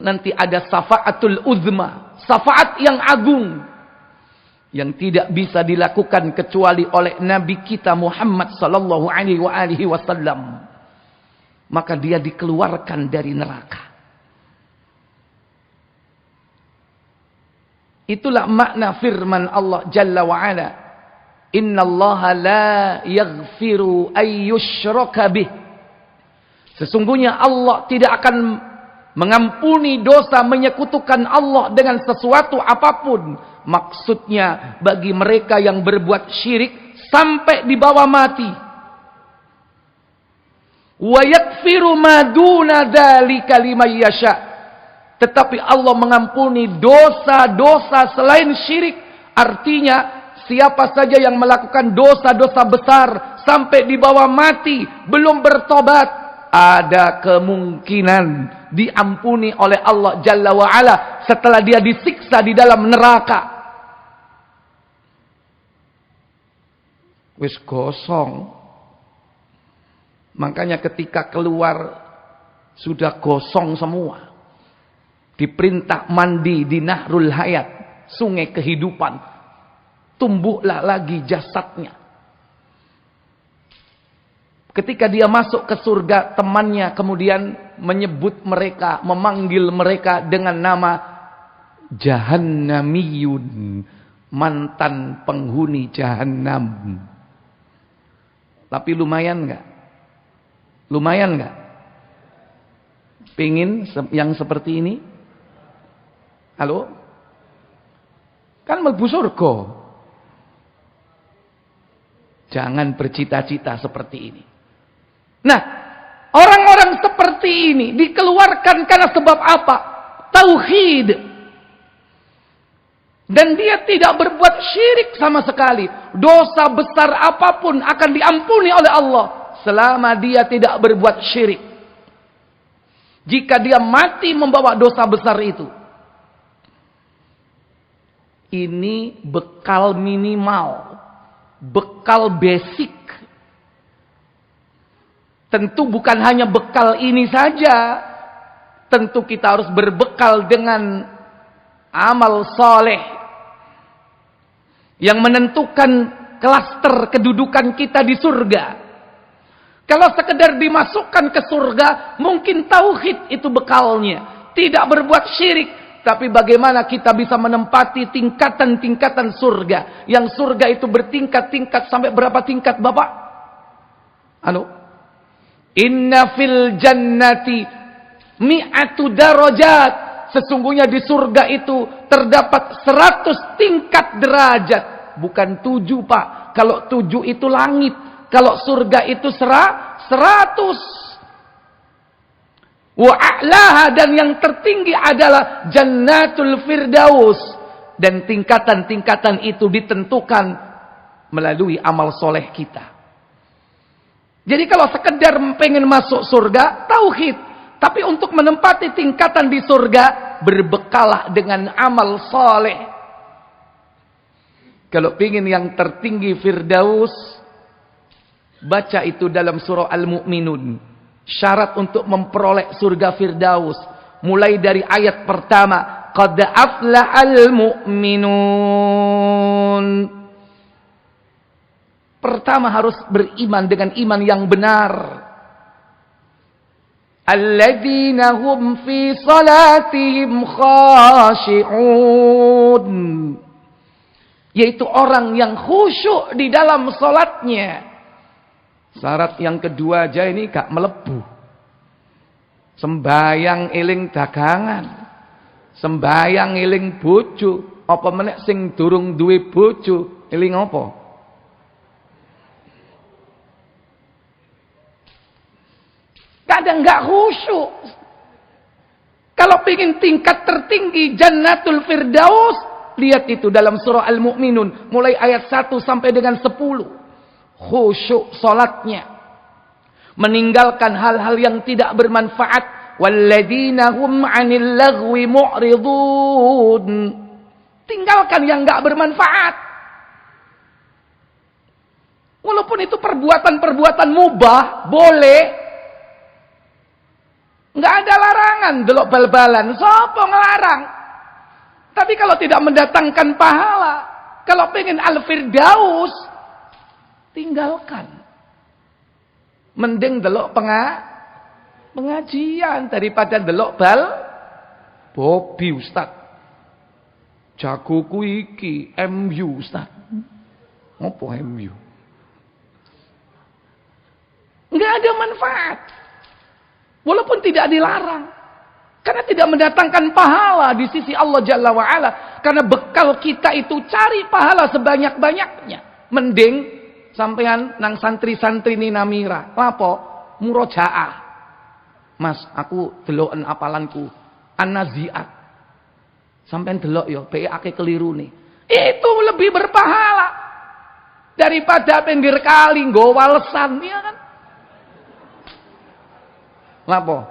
nanti ada syafaatul uzma, syafaat yang agung, yang tidak bisa dilakukan kecuali oleh Nabi kita Muhammad sallallahu alaihi wasallam. Maka dia dikeluarkan dari neraka. Itulah makna firman Allah Jalla wa Ala, innallaha la yaghfiru ay yushraka bih. Sesungguhnya Allah tidak akan mengampuni dosa menyekutukan Allah dengan sesuatu apapun. Maksudnya bagi mereka yang berbuat syirik sampai dibawa mati. Wa yaghfiru ma duna dzalika liman yasha. Tetapi Allah mengampuni dosa-dosa selain syirik. Artinya siapa saja yang melakukan dosa-dosa besar sampai dibawa mati belum bertobat, ada kemungkinan diampuni oleh Allah Jalla wa Ala setelah dia disiksa di dalam neraka. Wis gosong. Makanya ketika keluar sudah gosong semua. Diperintah mandi di Nahrul Hayat, sungai kehidupan. Tumbuhlah lagi jasadnya. Ketika dia masuk ke surga, temannya kemudian menyebut mereka, memanggil mereka dengan nama Jahannamiyun, mantan penghuni Jahannam. Tapi lumayan enggak? Lumayan enggak? Pengin yang seperti ini? Halo? Kan mlebu surga. Jangan bercita-cita seperti ini. Nah, orang-orang seperti ini dikeluarkan karena sebab apa? Tauhid. Dan dia tidak berbuat syirik sama sekali. Dosa besar apapun akan diampuni oleh Allah selama dia tidak berbuat syirik. Jika dia mati membawa dosa besar itu, ini bekal minimal, bekal basic. Tentu bukan hanya bekal ini saja. Tentu kita harus berbekal dengan amal soleh yang menentukan klaster kedudukan kita di surga. Kalau sekedar dimasukkan ke surga, mungkin tauhid itu bekalnya. Tidak berbuat syirik. Tapi bagaimana kita bisa menempati tingkatan-tingkatan surga. Yang surga itu bertingkat-tingkat sampai berapa tingkat Bapak? Inna fil jannati mi'atu darajat. Sesungguhnya di surga itu terdapat 100 tingkat derajat. Bukan 7, Pak. Kalau 7 itu langit. Kalau surga itu 100. Wa a'laha, dan yang tertinggi adalah Jannatul Firdaus. Dan tingkatan-tingkatan itu ditentukan melalui amal soleh kita. Jadi kalau sekedar pengen masuk surga, tauhid. Tapi untuk menempati tingkatan di surga, berbekalah dengan amal soleh. Kalau pengen yang tertinggi Firdaus, baca itu dalam surah Al-Mu'minun. Syarat untuk memperoleh surga Firdaus. Mulai dari ayat pertama. Qad aflahal mu'minun. Pertama harus beriman dengan iman yang benar. Alladzina hum fi salatihim khashi'un. Yaitu orang yang khusyuk di dalam salatnya. Syarat yang kedua aja ini gak melebu. Sembayang eling dagangan. Sembayang eling bojo. Apa meneh sing durung duwe bojo, eling apa? Kadang gak khusyuk. Kalau pingin tingkat tertinggi Jannatul Firdaus, lihat itu dalam surah Al-Mu'minun. Mulai ayat 1 sampai dengan 10. Khusyuk salatnya, meninggalkan hal-hal yang tidak bermanfaat. Walladzina hum 'anil lagwi mu'ridun. Tinggalkan yang enggak bermanfaat. Walaupun itu perbuatan-perbuatan mubah, boleh. Enggak ada larangan delok bal-balan, sapa ngelarang. Tapi kalau tidak mendatangkan pahala, kalau pengen Al-Firdaus, tinggalkan. Mending delok pengajian daripada delok bal bobi Ustaz. Jagoku iki MU Ustaz. Ngopo MU? Enggak ada manfaat. Walaupun tidak dilarang. Karena tidak mendatangkan pahala di sisi Allah Jalla wa'ala. Karena bekal kita itu cari pahala sebanyak-banyaknya. Mending sampean nang santri-santri ni namira. Lapo? Murojaah. Mas, aku deloken apalanku. An-Nazi'at. Sampean delok yo, be akeh keliru nih. Itu lebih berpahala daripada pinggir kali nggo walesan, ya kan? Lapo?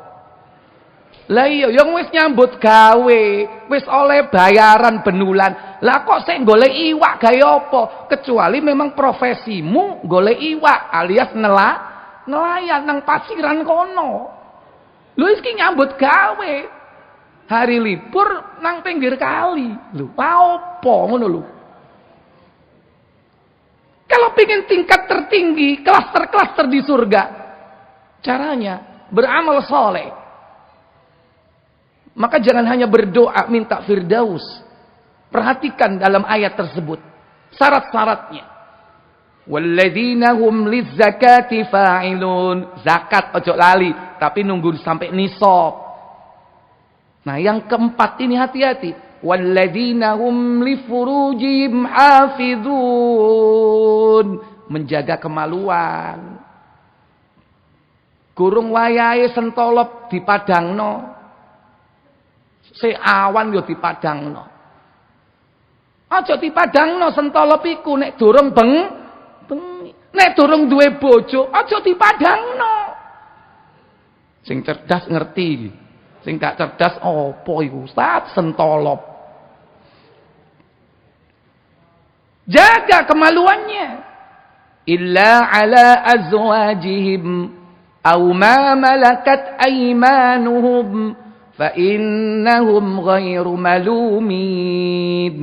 Lah iya, yang wis nyambut gawe, wis oleh bayaran benulan. Lah kok sik golek iwak gawe apa? Kecuali memang profesimu golek iwak alias nelayan nang pasiran kono. Lho iki nyambut gawe. Hari libur nang pinggir kali. Lho, apa ngono lho. Kalau pengen tingkat tertinggi, klaster-klaster di surga, caranya beramal soleh. Maka jangan hanya berdoa minta Firdaus. Perhatikan dalam ayat tersebut syarat-syaratnya. Walladzina hum lizzakati fa'ilun. Zakat ojo lali, tapi nunggu sampai nisab. Nah, yang keempat ini hati-hati. Walladzina hum li furujihim hafizun. Menjaga kemaluan. Gurung wayahe sentolop dipadangno. Seawan yo dipadangno. Aja dipadangno sentolop iku nek durung bengi. Nek durung duwe bojo, aja dipadangno. Sing cerdas ngerti. Sing gak cerdas opo iku? Ustaz sentolop. Jaga kemaluannya. Illa ala azwajihim aw ma malakat aymanuhum fa innahum ghairu malumin.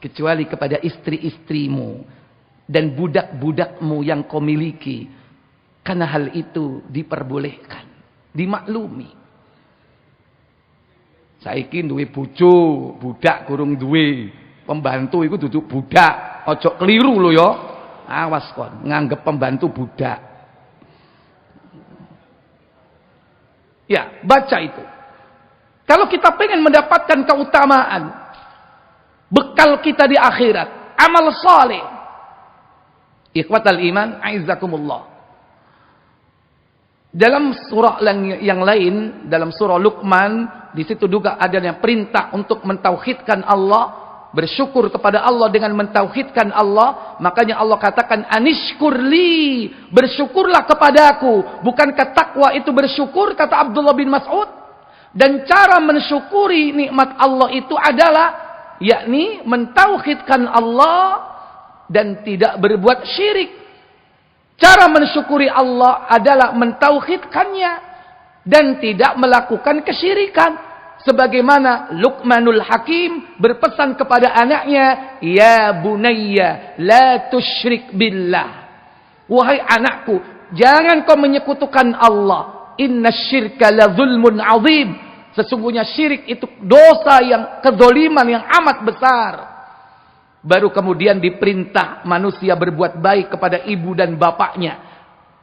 Kecuali kepada istri-istrimu dan budak-budakmu yang kau miliki. Karena hal itu diperbolehkan, dimaklumi. Saiki duwe bojo, budak kurung duwe. Pembantu iku duduk budak. Ojo keliru lho ya. Awas kon, nganggep pembantu budak. Ya, baca itu. Kalau kita pengen mendapatkan keutamaan, bekal kita di akhirat, amal saleh. Ikhwatal iman, aizakumullah. Dalam surah yang lain, dalam surah Luqman, di situ juga adanya perintah untuk mentauhidkan Allah, bersyukur kepada Allah dengan mentauhidkan Allah. Makanya Allah katakan anishkurli, bersyukurlah kepadaku. Bukankah takwa itu bersyukur, kata Abdullah bin Mas'ud? Dan cara mensyukuri nikmat Allah itu adalah yakni mentauhidkan Allah dan tidak berbuat syirik. Cara mensyukuri Allah adalah mentauhidkannya dan tidak melakukan kesyirikan. Sebagaimana Luqmanul Hakim berpesan kepada anaknya, "Ya bunayya, la tusyrik billah." Wahai anakku, jangan kau menyekutukan Allah. Innasyirka la zulmun azim. Sesungguhnya syirik itu dosa yang kezaliman yang amat besar. Baru kemudian diperintah manusia berbuat baik kepada ibu dan bapaknya.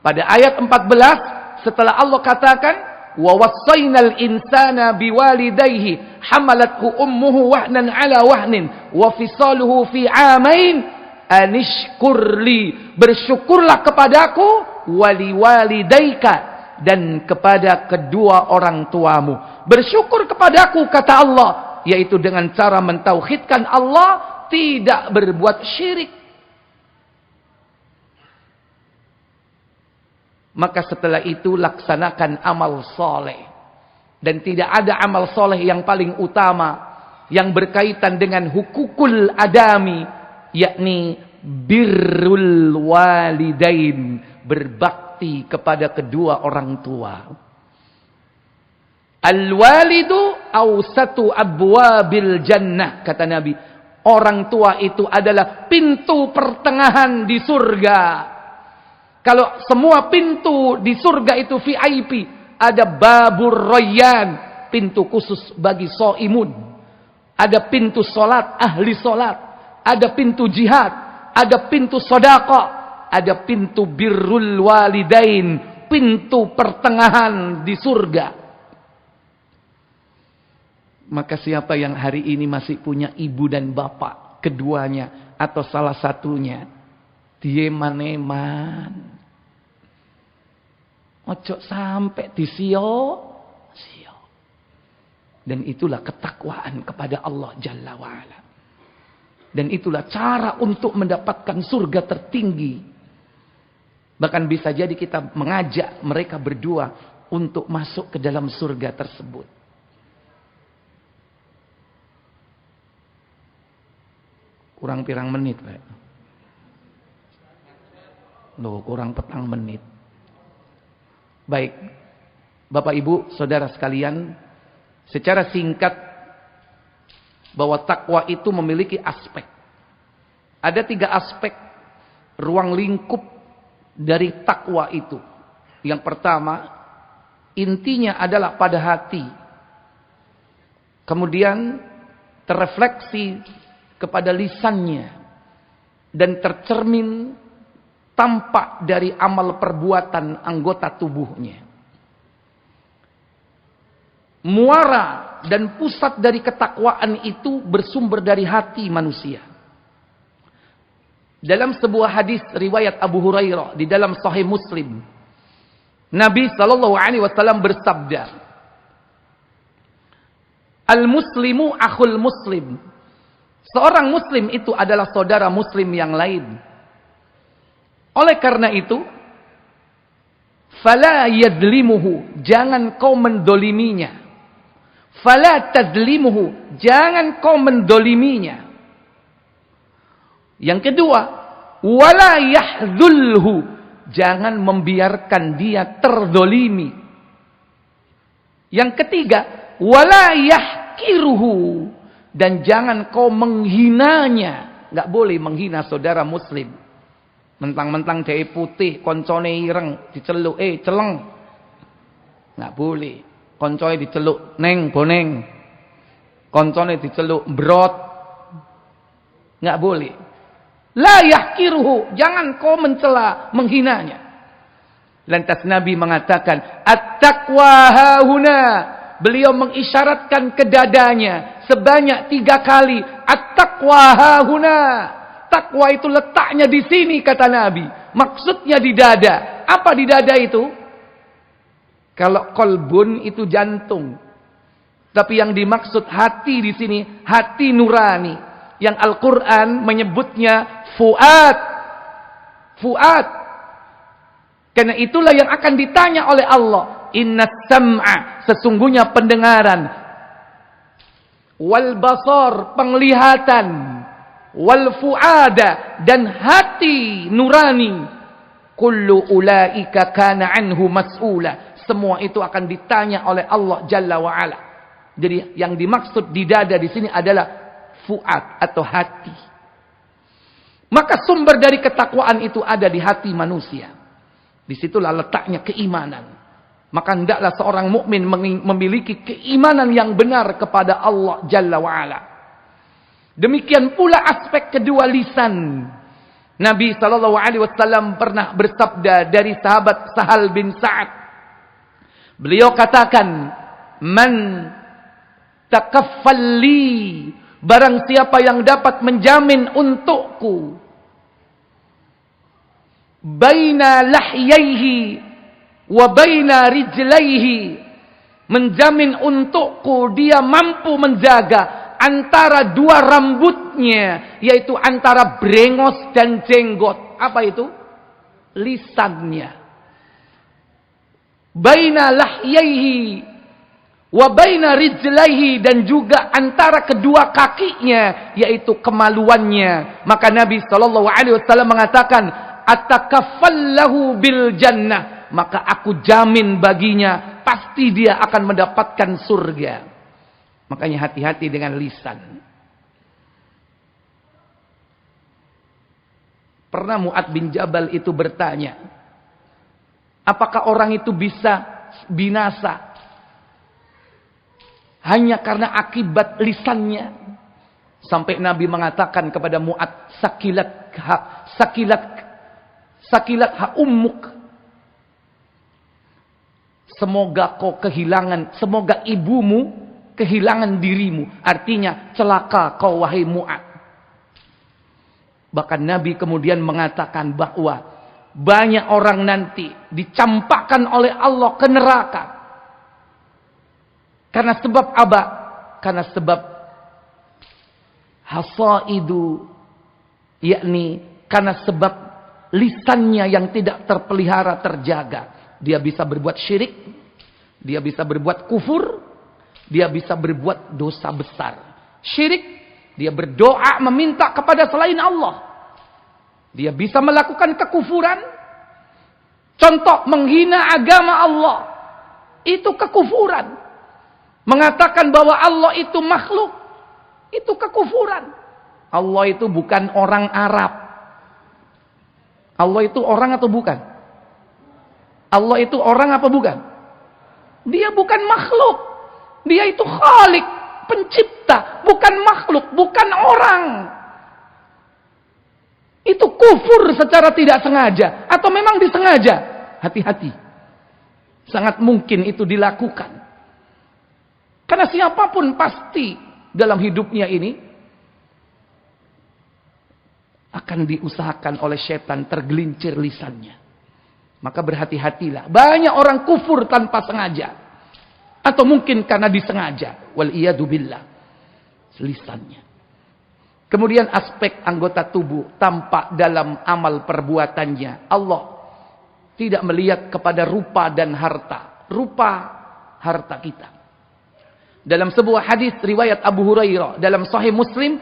Pada ayat 14, setelah Allah katakan, wa wassaynal insana biwalidayhi hamalathu ummuhu wahnan ala wahnin wa fisaluhu fi amain anishkurli, bersyukurlah kepadaku, waliwalidayka, dan kepada kedua orang tuamu. Bersyukur kepadaku, kata Allah, yaitu dengan cara mentauhidkan Allah, tidak berbuat syirik. Maka setelah itu laksanakan amal soleh. Dan tidak ada amal soleh yang paling utama yang berkaitan dengan hukukul adami, yakni birrul walidain, berbakti kepada kedua orang tua. Al-walidu awsatu abwabil jannah, kata Nabi. Orang tua itu adalah pintu pertengahan di surga. Kalau semua pintu di surga itu VIP, ada babur rayyan, pintu khusus bagi shaimun. Ada pintu solat, ahli solat. Ada pintu jihad, ada pintu sedekah, ada pintu birrul walidain, pintu pertengahan di surga. Maka siapa yang hari ini masih punya ibu dan bapak, keduanya atau salah satunya, dia eman-eman. Ojo sampai disio. Dan itulah ketakwaan kepada Allah Jalla wa'ala. Dan itulah cara untuk mendapatkan surga tertinggi. Bahkan bisa jadi kita mengajak mereka berdua untuk masuk ke dalam surga tersebut. Kurang pirang menit, Pak. Loh, kurang petang menit. Baik. Bapak Ibu, saudara sekalian, secara singkat bahwa takwa itu memiliki aspek. Ada 3 aspek ruang lingkup dari takwa itu. Yang pertama, intinya adalah pada hati. Kemudian terrefleksi kepada lisannya dan tercermin tampak dari amal perbuatan anggota tubuhnya. Muara dan pusat dari ketakwaan itu bersumber dari hati manusia. Dalam sebuah hadis riwayat Abu Hurairah di dalam Sahih Muslim, Nabi SAW bersabda, "Al-muslimu akhul muslim." Seorang muslim itu adalah saudara muslim yang lain. Oleh karena itu, fala yadlimuhu, jangan kau mendoliminya. Fala tadlimuhu, jangan kau mendoliminya. Yang kedua, wala yahzulhu, jangan membiarkan dia terdolimi. Yang ketiga, wala yahkiruhu, dan jangan kau menghinanya. Enggak boleh menghina saudara muslim. Mentang-mentang dia putih, koncone ireng, diceluk, celeng. Enggak boleh. Koncone diceluk, neng, boneng. Koncone diceluk, brot. Enggak boleh. La yahkiruhu, jangan kau mencela, menghinanya. Lantas Nabi mengatakan, at-taqwa hahuna. Beliau mengisyaratkan ke dadanya sebanyak 3 kali. At-taqwa hahuna. Takwa itu letaknya di sini, kata Nabi. Maksudnya di dada. Apa di dada itu? Kalau qalbun itu jantung. Tapi yang dimaksud hati di sini, hati nurani. Yang Al-Quran menyebutnya fuad. Fuad. Karena itulah yang akan ditanya oleh Allah. Inna sam'a, sesungguhnya pendengaran. Wal basar, penglihatan. Wal fuada, dan hati nurani. Kullu ulaika kana anhu mas'ula. Semua itu akan ditanya oleh Allah Jalla wa'ala. Jadi yang dimaksud di dada di sini adalah fuad atau hati. Maka sumber dari ketakwaan itu ada di hati manusia. Disitulah letaknya keimanan. Maka hendaklah seorang mukmin memiliki keimanan yang benar kepada Allah Jalla wa'ala. Demikian pula aspek kedua, lisan. Nabi SAW pernah bersabda dari sahabat Sahal bin Sa'ad. Beliau katakan, man takaffalli, barang siapa yang dapat menjamin untukku, baina lahyaihi wa baina rijlaihi, menjamin untukku, dia mampu menjaga antara 2 rambutnya, yaitu antara brengos dan jenggot. Apa itu? Lisannya. Baina lahyaihi wa baina rijlaihi, dan juga antara kedua kakinya, yaitu kemaluannya. Maka Nabi SAW mengatakan, atakaffallahu bil jannah, maka aku jamin baginya, pasti dia akan mendapatkan surga. Makanya hati-hati dengan lisan. Pernah Mu'ad bin Jabal itu bertanya, apakah orang itu bisa binasa hanya karena akibat lisannya? Sampai Nabi mengatakan kepada Mu'ad, sakilat ha ummuk. Semoga kau kehilangan, semoga ibumu kehilangan dirimu. Artinya celaka kau wahai Mu'ad. Bahkan Nabi kemudian mengatakan bahwa banyak orang nanti dicampakkan oleh Allah ke neraka. Karena sebab apa? Karena sebab hasaidu, yakni karena sebab lisannya yang tidak terpelihara, terjaga. Dia bisa berbuat syirik, dia bisa berbuat kufur, dia bisa berbuat dosa besar. Syirik, dia berdoa meminta kepada selain Allah. Dia bisa melakukan kekufuran. Contoh, menghina agama Allah. Itu kekufuran. Mengatakan bahwa Allah itu makhluk. Itu kekufuran. Allah itu bukan orang Arab. Allah itu orang atau bukan? Allah itu orang apa bukan? Dia bukan makhluk. Dia itu Khalik, pencipta, bukan makhluk, bukan orang. Itu kufur secara tidak sengaja atau memang disengaja. Hati-hati. Sangat mungkin itu dilakukan. Karena siapapun pasti dalam hidupnya ini akan diusahakan oleh setan tergelincir lisannya. Maka berhati-hatilah. Banyak orang kufur tanpa sengaja. Atau mungkin karena disengaja. Wal'iyadu billah. Lisannya. Kemudian aspek anggota tubuh tampak dalam amal perbuatannya. Allah tidak melihat kepada rupa dan harta. Rupa harta kita. Dalam sebuah hadis riwayat Abu Hurairah. Dalam Sahih Muslim.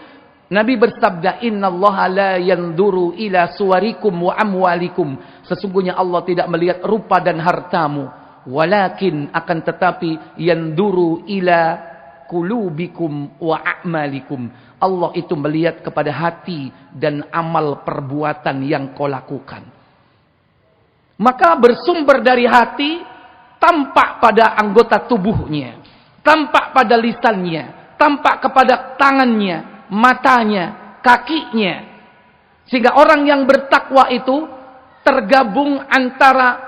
Nabi bersabda, innallaha la yanduru ila suwarikum wa amwalikum. Sesungguhnya Allah tidak melihat rupa dan hartamu. Walakin akan tetapi yanduru ila kulubikum wa a'malikum. Allah itu melihat kepada hati dan amal perbuatan yang kau lakukan. Maka bersumber dari hati, tampak pada anggota tubuhnya, tampak pada lisannya, tampak kepada tangannya, matanya, kakinya. Sehingga orang yang bertakwa itu tergabung antara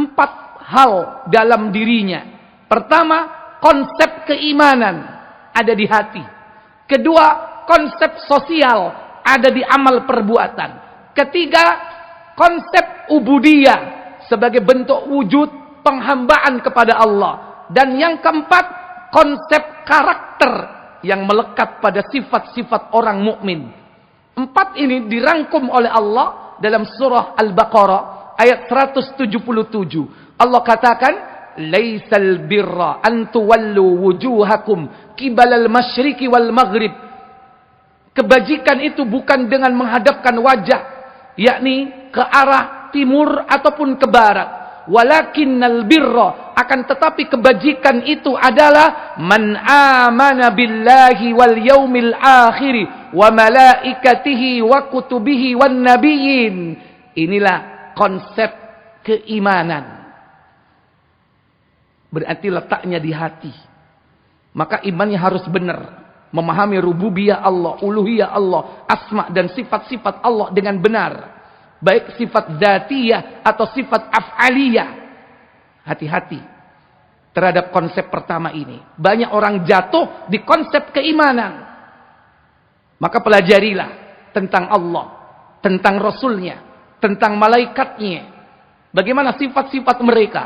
4 hal dalam dirinya. Pertama, konsep keimanan ada di hati. Kedua, konsep sosial ada di amal perbuatan. Ketiga, konsep ubudiyah sebagai bentuk wujud penghambaan kepada Allah. Dan yang keempat, konsep karakter yang melekat pada sifat-sifat orang mukmin. 4 ini dirangkum oleh Allah dalam surah Al-Baqarah ayat 177. Allah katakan, "Laisal birra an tuwallu wujuhakum qibalal masyriqi wal maghrib." Kebajikan itu bukan dengan menghadapkan wajah, yakni ke arah timur ataupun ke barat. Walakinnal birra, akan tetapi kebajikan itu adalah man amana billahi wal yaumil akhir wa malaikatihi wa kutubihi wan nabiyyin. Inilah konsep keimanan. Berarti letaknya di hati. Maka imannya harus benar. Memahami rububiyah Allah, uluhiyah Allah, asma dan sifat-sifat Allah dengan benar. Baik sifat dzatiyah atau sifat af'aliyah. Hati-hati terhadap konsep pertama ini. Banyak orang jatuh di konsep keimanan. Maka pelajarilah tentang Allah, tentang Rasulnya, tentang malaikatnya. Bagaimana sifat-sifat mereka.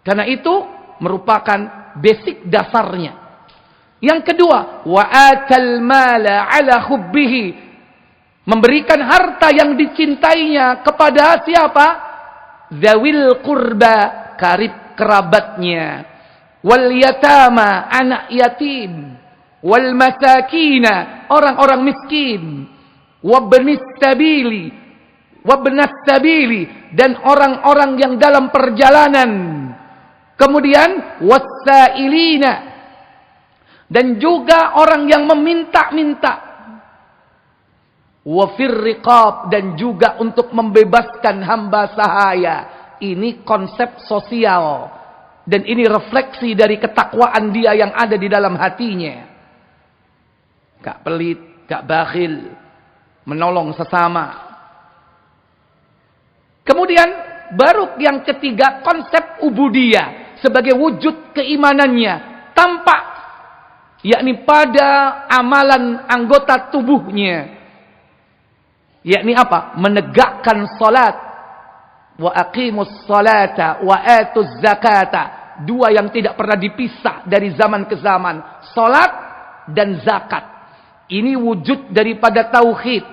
Karena itu merupakan basic dasarnya. Yang kedua, wa atal mala ala hubbihi, memberikan harta yang dicintainya kepada siapa? Zawil qurba, karib kerabatnya. Wal yatama, anak yatim. Wal masakina, orang-orang miskin. Wabnis sabili, wabnas sabili, dan orang-orang yang dalam perjalanan. Kemudian wasailina, dan juga orang yang meminta-minta. Wa fir riqab, dan juga untuk membebaskan hamba sahaya. Ini konsep sosial, dan ini refleksi dari ketakwaan dia yang ada di dalam hatinya. Gak pelit, gak bakhil, menolong sesama. Kemudian baru yang ketiga, konsep ubudiyah sebagai wujud keimanannya tampak, yakni pada amalan anggota tubuhnya. Yakni apa? Menegakkan salat. Wa aqimus salata wa atuz zakata. 2 yang tidak pernah dipisah dari zaman ke zaman. Salat dan zakat. Ini wujud daripada tauhid.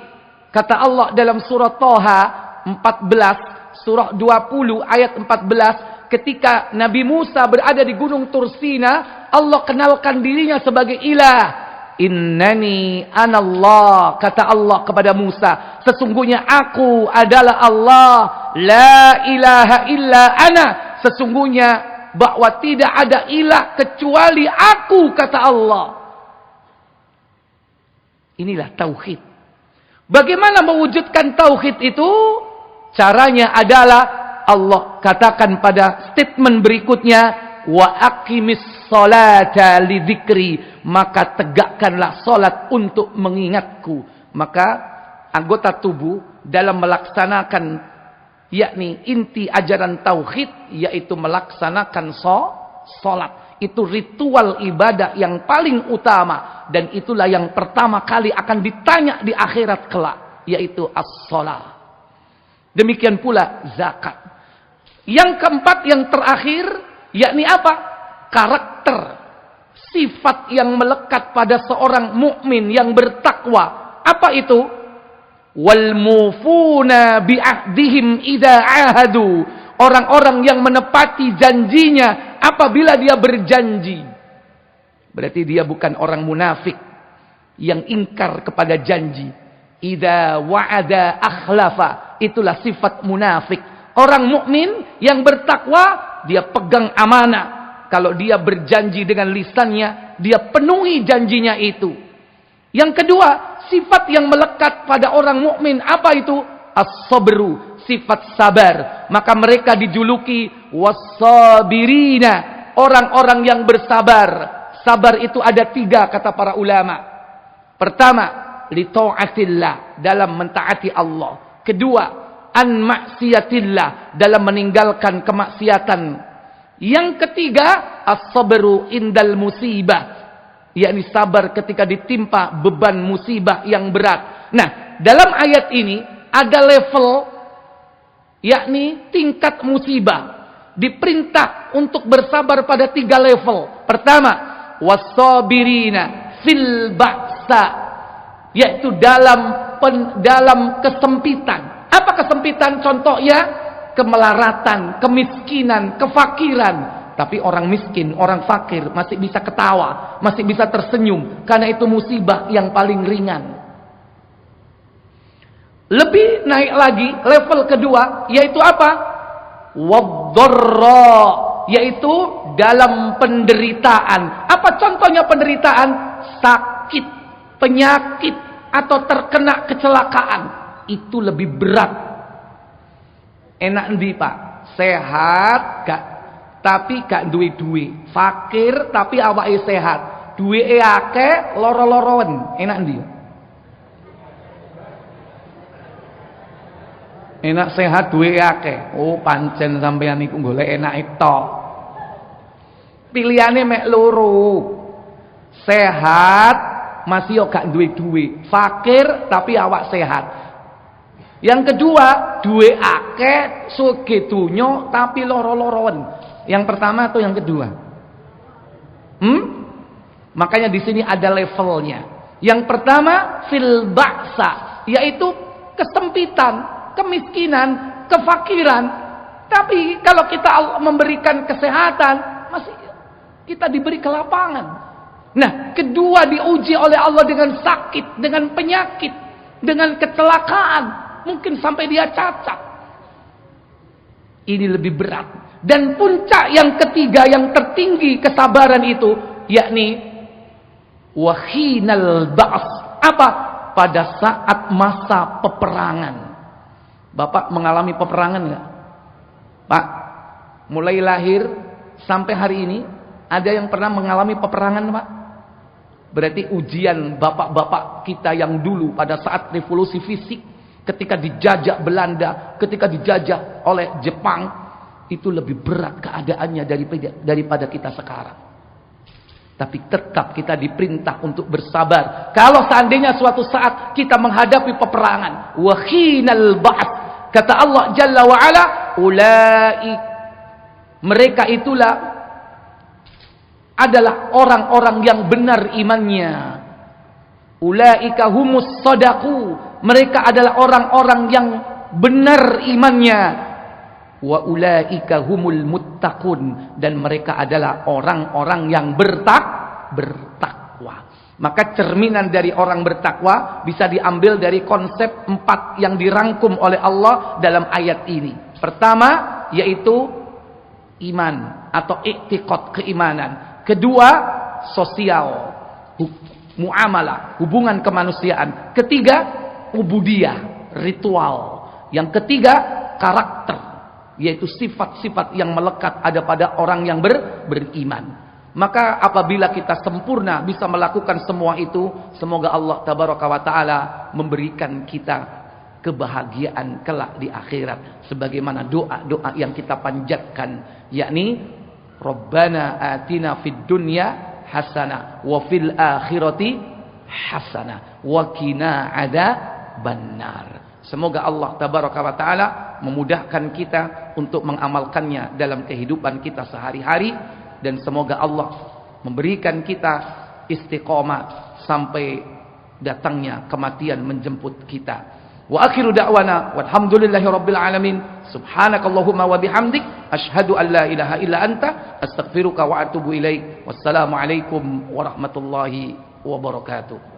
Kata Allah dalam surah Thaha 14, surah 20 ayat 14, ketika Nabi Musa berada di Gunung Tursina, Allah kenalkan dirinya sebagai ilah. Innani anallah, kata Allah kepada Musa, sesungguhnya aku adalah Allah, la ilaha illa ana, sesungguhnya bahwa tidak ada ilah kecuali aku, kata Allah. Inilah tauhid. Bagaimana mewujudkan tauhid itu? Caranya adalah Allah katakan pada statement berikutnya, wa aqimis salata lidzikri, maka tegakkanlah salat untuk mengingatku. Maka anggota tubuh dalam melaksanakan, yakni inti ajaran tauhid, yaitu melaksanakan salat. Itu ritual ibadah yang paling utama, dan itulah yang pertama kali akan ditanya di akhirat kelak, yaitu as-shalah. Demikian pula zakat. Yang keempat, yang terakhir, yakni apa? Karakter, sifat yang melekat pada seorang mukmin yang bertakwa. Apa itu? Wal mufuna bi ahdihim idza ahadu, orang-orang yang menepati janjinya apabila dia berjanji. Berarti dia bukan orang munafik yang ingkar kepada janji. Idza wa'ada akhlafa, itulah sifat munafik. Orang mukmin yang bertakwa, dia pegang amanah. Kalau dia berjanji dengan lisannya, dia penuhi janjinya itu. Yang kedua, sifat yang melekat pada orang mukmin, apa itu? As-sabru, sifat sabar. Maka mereka dijuluki was-sabirina, orang-orang yang bersabar. Sabar itu ada 3 kata para ulama. Pertama, li ta'atillah, dalam mentaati Allah. Kedua, an maksiatillah, dalam meninggalkan kemaksiatan. Yang ketiga, as-sabru indal musibah, yakni sabar ketika ditimpa beban musibah yang berat. Nah, dalam ayat ini ada level, yakni tingkat musibah. Diperintah untuk bersabar pada 3 level. Pertama, was-sabirina fil ba'sa, yaitu dalam kesempitan. Apa kesempitan? Contohnya kemelaratan, kemiskinan, kefakiran. Tapi orang miskin, orang fakir masih bisa ketawa, masih bisa tersenyum, karena itu musibah yang paling ringan. Lebih naik lagi, level kedua, yaitu apa? Wadh-dharra, yaitu dalam penderitaan. Apa contohnya penderitaan? Sakit, penyakit, atau terkena kecelakaan. Itu lebih berat. Enak ndi, Pak? Sehat gak, tapi gak duwe-duwe. Fakir tapi awake sehat. Duwe akeh, loro-loroen. Enak ndi? Enak sehat duwe akeh. Oh, pancen sampeyan iku golek enak tok. Pilihane mek loro. Sehat masih yo gak duwe-duwe. Fakir tapi awak sehat. Yang kedua, duwe akeh sugih donya tapi loro-loroen. Yang pertama atau yang kedua? Makanya di sini ada levelnya. Yang pertama fil ba'sa, yaitu kesempitan, kemiskinan, kefakiran. Tapi kalau kita memberikan kesehatan, masih kita diberi kelapangan. Nah, kedua diuji oleh Allah dengan sakit, dengan penyakit, dengan kecelakaan, mungkin sampai dia cacat. Ini lebih berat. Dan puncak yang ketiga, yang tertinggi kesabaran itu, yakni wahinal ba's. Apa? Pada saat masa peperangan. Bapak mengalami peperangan enggak? Pak, mulai lahir sampai hari ini, ada yang pernah mengalami peperangan, Pak? Berarti ujian bapak-bapak kita yang dulu pada saat revolusi fisik, ketika dijajah Belanda, ketika dijajah oleh Jepang, itu lebih berat keadaannya daripada kita sekarang. Tapi tetap kita diperintah untuk bersabar. Kalau seandainya suatu saat kita menghadapi peperangan, wahinal ba'ats, kata Allah Jalla wa Ala, ulaik, mereka itulah adalah orang-orang yang benar imannya. Ulaika humus shadaqu, mereka adalah orang-orang yang benar imannya. Wa ulaika humul muttaqun, dan mereka adalah orang-orang yang bertakwa. Maka cerminan dari orang bertakwa bisa diambil dari konsep 4 yang dirangkum oleh Allah dalam ayat ini. Pertama, yaitu iman atau i'tiqad, keimanan. Kedua, sosial, muamalah, hubungan kemanusiaan. Ketiga, ubudiyah, ritual. Yang ketiga, karakter, yaitu sifat-sifat yang melekat ada pada orang yang beriman. Maka apabila kita sempurna bisa melakukan semua itu, semoga Allah Tabaraka wa Ta'ala memberikan kita kebahagiaan kelak di akhirat. Sebagaimana doa-doa yang kita panjatkan, yakni Rabbana atina fid dunya hasanah wa fil akhirati hasanah wa qina adzabannar. Semoga Allah Tabaraka wa Ta'ala memudahkan kita untuk mengamalkannya dalam kehidupan kita sehari-hari. Dan semoga Allah memberikan kita istiqomah sampai datangnya kematian menjemput kita. Wa akhiru da'wana walhamdulillahi rabbil alamin. Subhanakallahumma wa bihamdik, asyhadu an la ilaha illa anta, astaghfiruka wa atubu ilaik. Wassalamu alaikum warahmatullahi wabarakatuh.